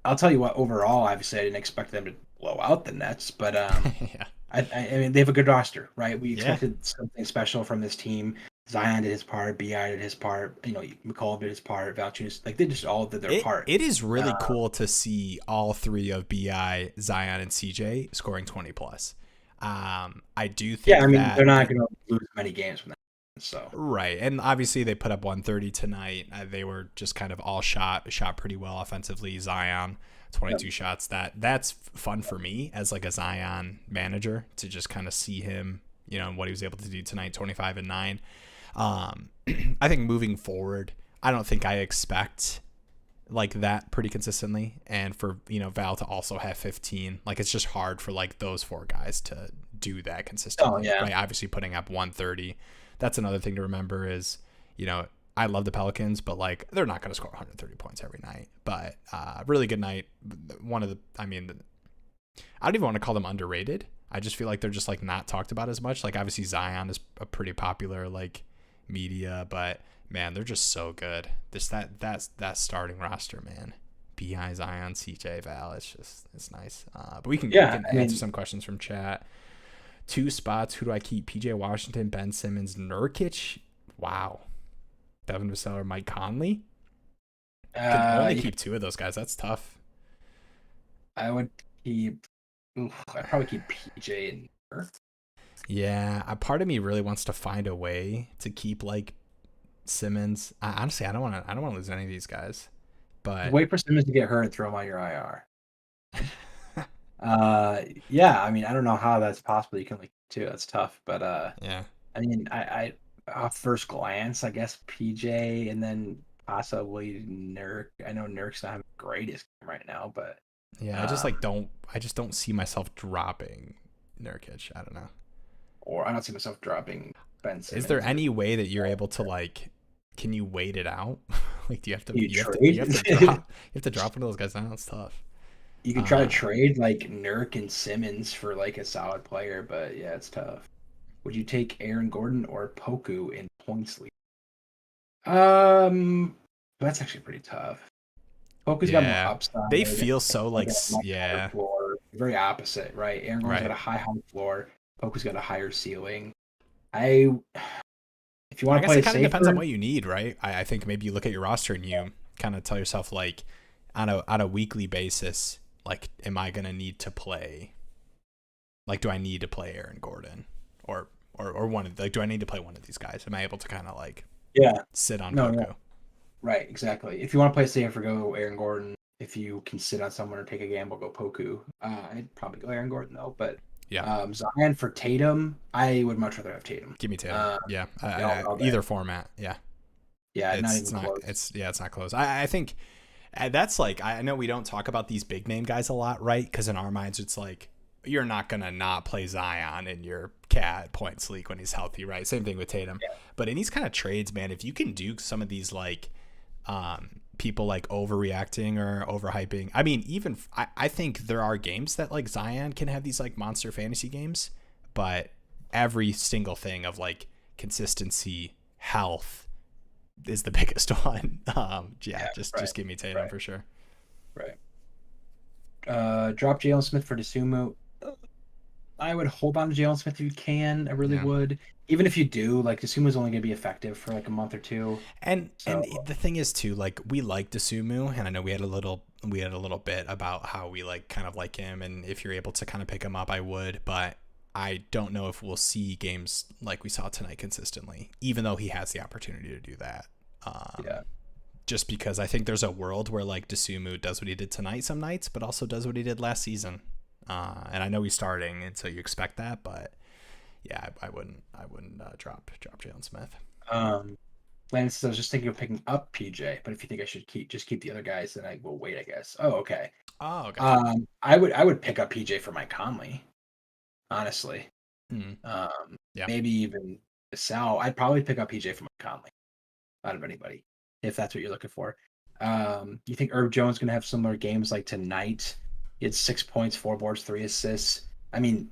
I'll tell you what. Overall, obviously, I didn't expect them to blow out the Nets, but Yeah. I mean, they have a good roster, right? We Yeah. expected something special from this team. Zion did his part, Bi did his part, McCollum did his part, Valanciunas, like they just all did their part. It is really Uh, cool to see all three of Bi, Zion, and CJ scoring 20 plus. I do yeah, I think mean they're that not going to lose many games from that. So right, and obviously they put up 130 tonight. They were just kind of all shot pretty well offensively. Zion, yeah, 22 shots. That's fun for me as like a Zion manager to just kind of see him, and what he was able to do tonight, 25 and 9. I think moving forward, I don't think I expect like that pretty consistently, and for Val to also have 15, like it's just hard for like those four guys to do that oh consistently, yeah, right? Obviously putting up 130, that's another thing to remember is I love the Pelicans, but like they're not going to score 130 points every night. But really good night. One of the I mean, I don't even want to call them underrated. I just feel like they're just like not talked about as much. Like obviously Zion is a pretty popular like media, but man, they're just so good. That starting roster, man. Bi, Zion, CJ, Val. It's nice. But we yeah. can I answer mean, some questions from chat. Two spots. Who do I keep? PJ Washington, Ben Simmons, Nurkic. Wow. Devin Vassell or Mike Conley. Can only yeah, keep two of those guys. That's tough. I would keep. Oof, I'd probably keep PJ and Murph. Yeah, a part of me really wants to find a way to keep like Simmons. Honestly, I don't want to. I don't want to lose any of these guys. Just But wait for Simmons to get hurt and throw him on your IR. Yeah, I mean, I don't know how that's possible. You can like too. That's tough, but yeah, I mean, I off first glance, I guess PJ and then possibly Nurk. I know Nurk's not having the greatest game right now, but yeah. I just um, like don't. I just don't see myself dropping Nurkic. I don't know. or I don't see myself dropping Ben Is there Simmons or any way that you're able to like? Can you wait it out? Like, do you have to? you You have trade. to drop. You have to drop one of those guys now. It's tough. You could try to Uh, trade like Nurk and Simmons for like a solid player, but yeah, it's tough. Would you take Aaron Gordon or Poku in points league? Um, that's actually pretty tough. Poku's got more yeah. upside They and feel so like a much higher yeah. floor. Very opposite, right? Aaron Gordon's got Right. a high floor. Poku's got a higher ceiling. I, if you I want to guess play it it kind of depends on safer, what you need, right? I think maybe you look at your roster and you kind of tell yourself like, on a weekly basis, like, am I gonna need to play? Like, do I need to play Aaron Gordon, or one of like, do I need to play one of these guys? Am I able to kind of like yeah, sit on no, Poku? right, exactly. If you want to play safer, go Aaron Gordon. If you can sit on someone or take a gamble, go Poku. I'd probably go Aaron Gordon though, but Yeah, Zion for Tatum, I would much rather have Tatum. give me Tatum. Uh, Yeah, all day. either format. Yeah, Yeah, not it's even not. close. It's not close. I think that's like I know we don't talk about these big name guys a lot, right? Because in our minds, it's like you're not gonna not play Zion in your cat points league when he's healthy, right? Same thing with Tatum. Yeah, But in these kind of trades, man, if you can do some of these like people like overreacting or overhyping, I mean, even I think there are games that like Zion can have these like monster fantasy games, but every single thing of like consistency, health is the biggest one. Yeah, yeah, just give me Tatum right, for sure. right. Drop Jalen Smith for Desumo. I would hold on to Jalen Smith if you can. I really Yeah. would. Even if you do, like Desumo's only going to be effective for like a month or two. And So the thing is too, like we like Desumu, and I know we had a little bit about how we like kind of like him, and if you're able to kind of pick him up, I would, but I don't know if we'll see games like we saw tonight consistently, even though he has the opportunity to do that. yeah, Just because I think there's a world where like Desumu does what he did tonight some nights, but also does what he did last season. And I know he's starting, and so you expect that, but yeah, I wouldn't drop Jalen Smith. um, Landon says I was just thinking of picking up PJ, but if you think I should keep the other guys, then I will wait. I guess. Oh, okay. Oh, gotcha. I would pick up PJ for Mike Conley, honestly. Hmm. Yeah. Maybe even Sal. I'd probably pick up PJ for Mike Conley out of anybody if that's what you're looking for. You think Herb Jones gonna have similar games like tonight? He had 6 points, 4 boards, 3 assists. I mean,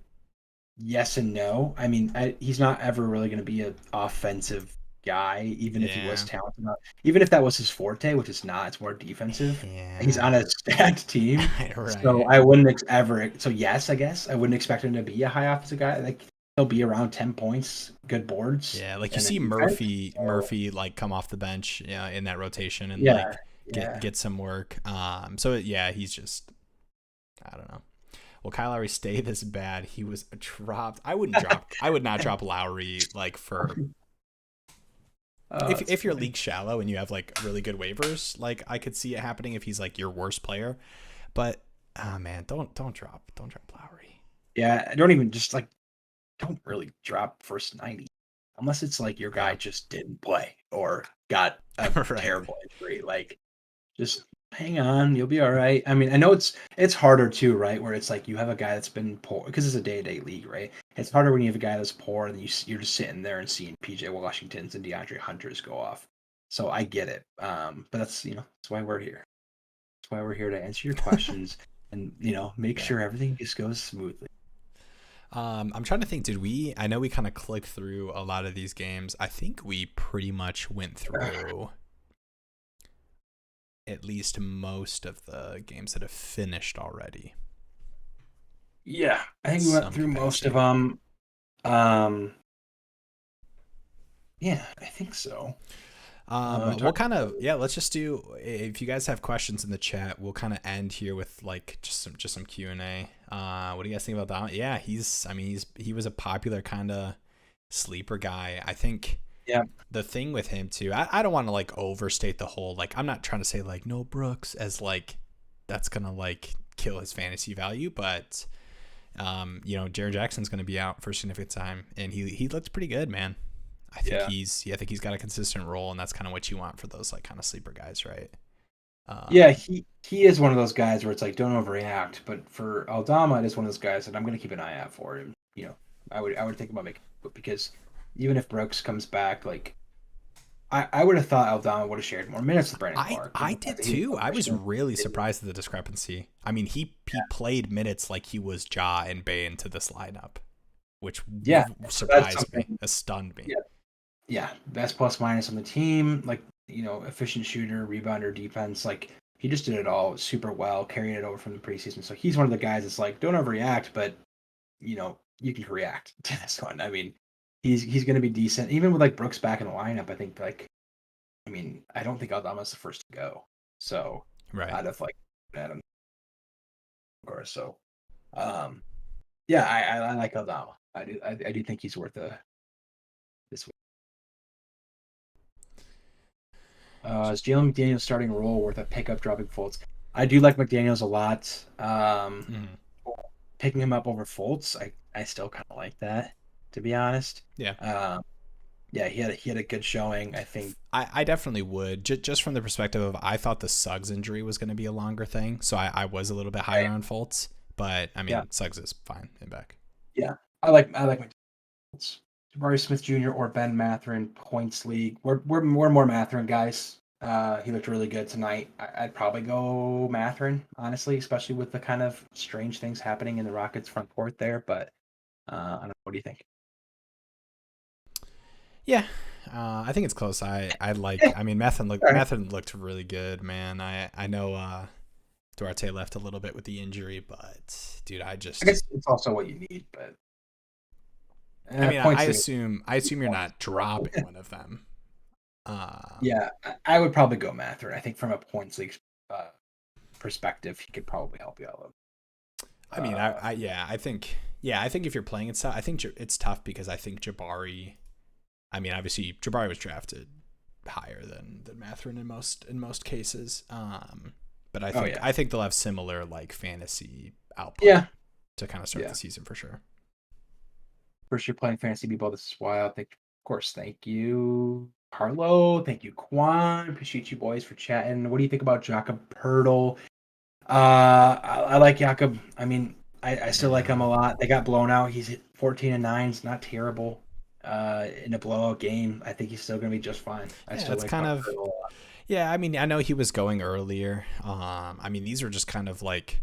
yes and no. I mean, he's not ever really going to be an offensive guy, even if he was Yeah. talented enough. Even if that was his forte, which is not, it's more defensive. He's Yeah. on a stacked team, so Right. I wouldn't ever. So yes, I guess I wouldn't expect him to be a high offensive guy. Like he'll be around 10 points, good boards, Yeah, like you and a see defense. So Murphy like come off the bench, yeah, in that rotation and yeah, like yeah. get some work. So yeah, he's just I don't know. Will Kyle Lowry stay this bad? He was dropped. I would not drop Lowry like for Oh, it's if your funny. league's shallow and you have like really good waivers, like I could see it happening if he's like your worst player. But oh man, don't drop Lowry. Yeah, I don't even just like don't really drop first 90 unless it's like your guy Yeah. just didn't play or got a Right. terrible injury. Like just hang on, you'll be all right. I mean, I know it's harder too, right? Where it's like you have a guy that's been poor because it's a day-to-day league, right? It's harder when you have a guy that's poor and you're just sitting there and seeing PJ Washington's and DeAndre Hunters go off. So I get it. But that's why we're here. That's why we're here to answer your questions and make Yeah. sure everything just goes smoothly. I'm trying to think. I know we kind of clicked through a lot of these games. I think we pretty much went through at least most of the games that have finished already. Yeah, I think we went Some through most of capacity. them. Um, yeah, I think so. We'll kind of let's just do, if you guys have questions in the chat, we'll kind of end here with like just some Q&A. What do you guys think about that? Yeah, he was a popular kind of sleeper guy. I think Yeah. the thing with him too, I don't want to like overstate the whole, like, I'm not trying to say like no Brooks as like that's gonna like kill his fantasy value, but Jaren Jackson's gonna be out for a significant time, and he looked pretty good, man. I think he's got a consistent role, and that's kind of what you want for those like kind of sleeper guys, right? Yeah, he is one of those guys where it's like don't overreact, but for Aldama, it is one of those guys that I'm going to keep an eye out for. And I would think about making it because even if Brooks comes back, like I would have thought Aldama would have shared more minutes with Brandon Clark. I did too. I was really surprised at the discrepancy. I mean, he played minutes like he was Ja and Bay into this lineup, which surprised me, stunned me. Yeah, best plus minus on the team, like efficient shooter, rebounder, defense, like he just did it all super well, carrying it over from the preseason. So he's one of the guys that's like, don't overreact, but you can react to this one. I mean, he's going to be decent, even with like Brooks back in the lineup. I think I don't think Aldama's the first to go, so right. I'd have like Adam or so. Yeah, I like Aldama. I do think he's worth this week. Is Jalen McDaniels starting role worth a pickup dropping Fultz? I do like McDaniels a lot. Picking him up over Fultz, I still kind of like that, to be honest. Yeah. Yeah, he had a good showing. I think I definitely would, just from the perspective of, I thought the Suggs injury was going to be a longer thing, so I was a little bit higher on Fultz, but I mean, Suggs is fine and back. Yeah, I like McDaniels. Jabari Smith Jr. or Ben Mathurin points league. We're more Mathurin guys. He looked really good tonight. I'd probably go Mathurin, honestly, especially with the kind of strange things happening in the Rockets front court there. But I don't know. What do you think? Yeah, I think it's close. I mean, Mathurin looked really good, man. I know Duarte left a little bit with the injury, but dude, I guess it's also what you need. But I mean, I assume you're not dropping one of them. Yeah, I would probably go Mathurin. I think from a points league perspective, he could probably help you out. I mean, I think if you're playing it, I think it's tough because I think Jabari. I mean, obviously Jabari was drafted higher than Mathurin in most cases. But I think they'll have similar like fantasy output to kind of start the season for sure. First year playing fantasy b-ball. This is wild. Of course, thank you, Carlo. Thank you, Quan. Appreciate you boys for chatting. What do you think about Jakob Poeltl? I like Jakob. I mean, I still like him a lot. They got blown out. He's hit 14 and 9. It's not terrible. In a blowout game, I think he's still going to be just fine. I mean, I know he was going earlier. I mean, these are just kind of like,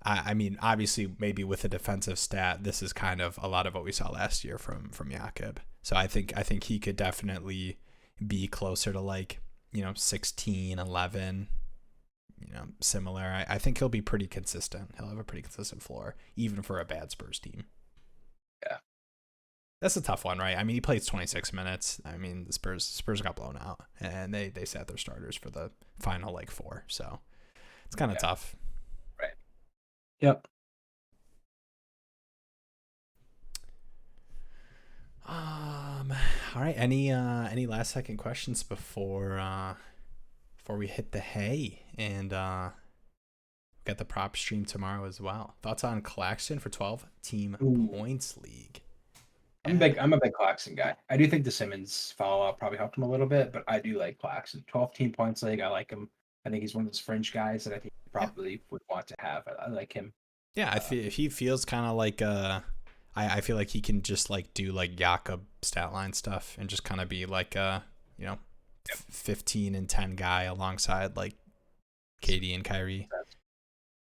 I mean, obviously, maybe with a defensive stat, this is kind of a lot of what we saw last year from Jakob. So I think he could definitely be closer to like 16, 11. Similar. I think he'll be pretty consistent. He'll have a pretty consistent floor, even for a bad Spurs team. Yeah. That's a tough one, right? I mean, he plays 26 minutes. I mean, the Spurs got blown out, and they sat their starters for the final like 4. So it's kind of tough. Right. Yep. All right. Any last second questions before we hit the hay and get the prop stream tomorrow as well? Thoughts on Claxton for 12-team points league? I'm a big Claxton guy. I do think the Simmons follow-up probably helped him a little bit, but I do like Claxton. 12-team points league, I like him. I think he's one of those fringe guys that I think you probably would want to have. I like him. Yeah, he feels kind of like I feel like he can just like do like Jakob stat line stuff and just kind of be like 15 and 10 guy alongside like KD and Kyrie.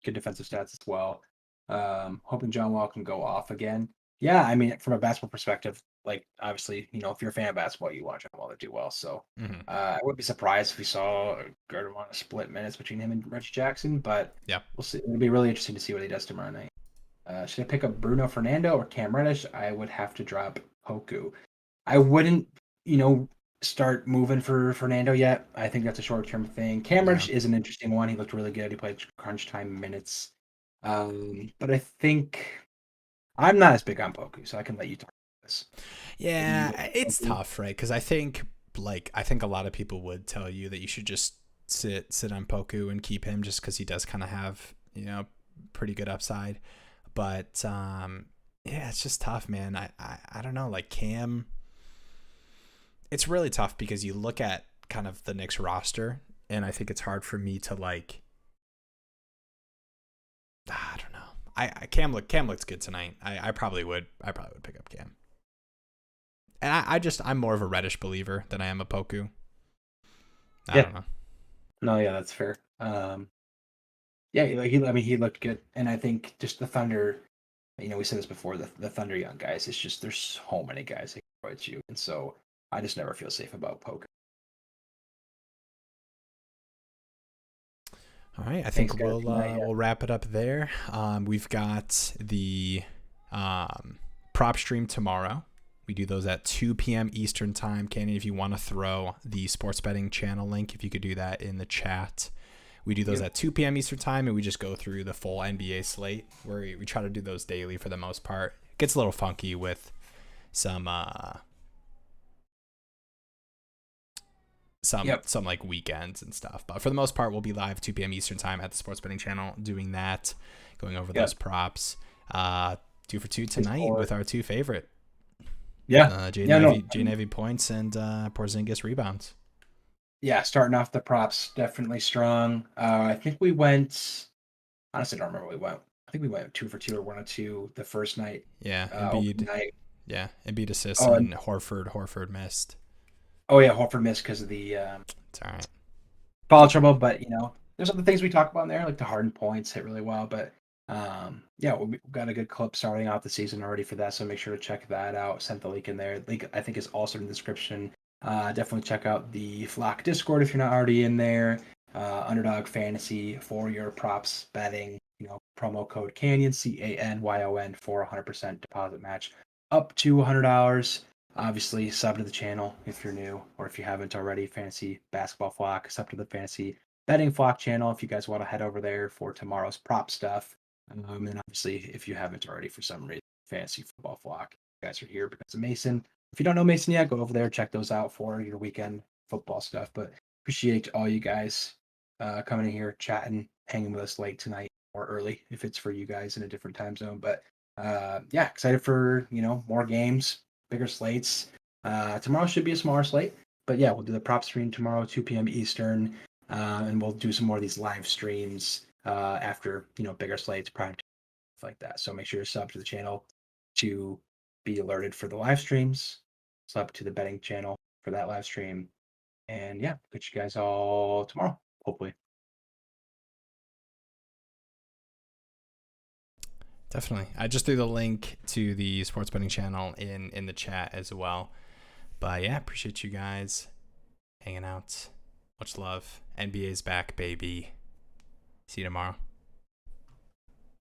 Good defensive stats as well. Hoping John Wall can go off again. Yeah, I mean, from a basketball perspective, like obviously, if you're a fan of basketball, you want John Wall to do well. So I wouldn't be surprised if we saw Gardner want to split minutes between him and Reggie Jackson, but we'll see. It'll be really interesting to see what he does tomorrow night. Should I pick up Bruno Fernando or Cam Reddish? I would have to drop Poku. I wouldn't, start moving for Fernando yet. I think that's a short term thing. Cam Yeah. Reddish is an interesting one. He looked really good. He played crunch time minutes. But I think I'm not as big on Poku, so I can let you talk about this. Are you Yeah, it's Poku? tough, right? Because I think a lot of people would tell you that you should just sit on Poku and keep him just because he does kind of have pretty good upside. But yeah, it's just tough, man. I don't know. Like Cam, it's really tough because you look at kind of the Knicks roster, and I think it's hard for me to like. I don't know. Cam looks good tonight. I probably would pick up Cam. And I'm more of a Reddish believer than I am a Poku. I Yeah, don't know. no, yeah, that's fair. Yeah, I mean, he looked good, and I think just the Thunder. We said this before. The Thunder young guys. It's just there's so many guys that can fight you, and so I just never feel safe about Poku. All right, I Thanks, think guys. Good night. we'll wrap it up there. We've got the prop stream tomorrow. We do those at 2 p.m. Eastern time. Kenny, if you want to throw the sports betting channel link, if you could do that in the chat. We do those Yep. at 2 p.m. Eastern time, and we just go through the full NBA slate where we try to do those daily for the most part. It gets a little funky with some Yep. some like weekends and stuff. But for the most part, we'll be live 2 p.m. Eastern time at the Sports Betting Channel doing that, going over those Yep. props. 2 for 2 tonight Discord. with our two favorite. Yeah. Yeah. No. Jay Nevy points and Porzingis rebounds. Yeah. Starting off the props, definitely strong. I think we went. Honestly, I don't remember what we went. I think we went 2 for 2 or 1 or 2 the first night. Yeah, Open Embiid. night. Yeah, Embiid assists Oh, and and Horford missed. oh yeah, Horford missed because of the It's all right. foul trouble. But there's other things we talk about in there, like the Harden points hit really well. But yeah, we've got a good clip starting off the season already for that. So make sure to check that out. Sent the link in there. Link I think is also in the description. Definitely check out the Flock Discord if you're not already in there. Underdog Fantasy for your props betting. Promo code Canyon CANYON for 100% deposit match up to $100. Obviously, sub to the channel if you're new or if you haven't already. Fantasy Basketball Flock, sub to the Fantasy Betting Flock channel if you guys want to head over there for tomorrow's prop stuff. And obviously, if you haven't already for some reason, Fantasy Football Flock, you guys are here because of Mason. If you don't know Mason yet, go over there, check those out for your weekend football stuff. But appreciate all you guys coming in here, chatting, hanging with us late tonight or early if it's for you guys in a different time zone. But yeah, excited for more games, bigger slates. Tomorrow should be a smaller slate, but yeah, we'll do the prop stream tomorrow, 2 p.m. Eastern, and we'll do some more of these live streams after bigger slates, prime time, stuff like that. So make sure to sub to the channel to be alerted for the live streams. Sub to the betting channel for that live stream, and yeah, catch you guys all tomorrow, hopefully. Definitely. I just threw the link to the Sports Betting Channel in the chat as well. But yeah, appreciate you guys hanging out. Much love. NBA's back, baby. See you tomorrow.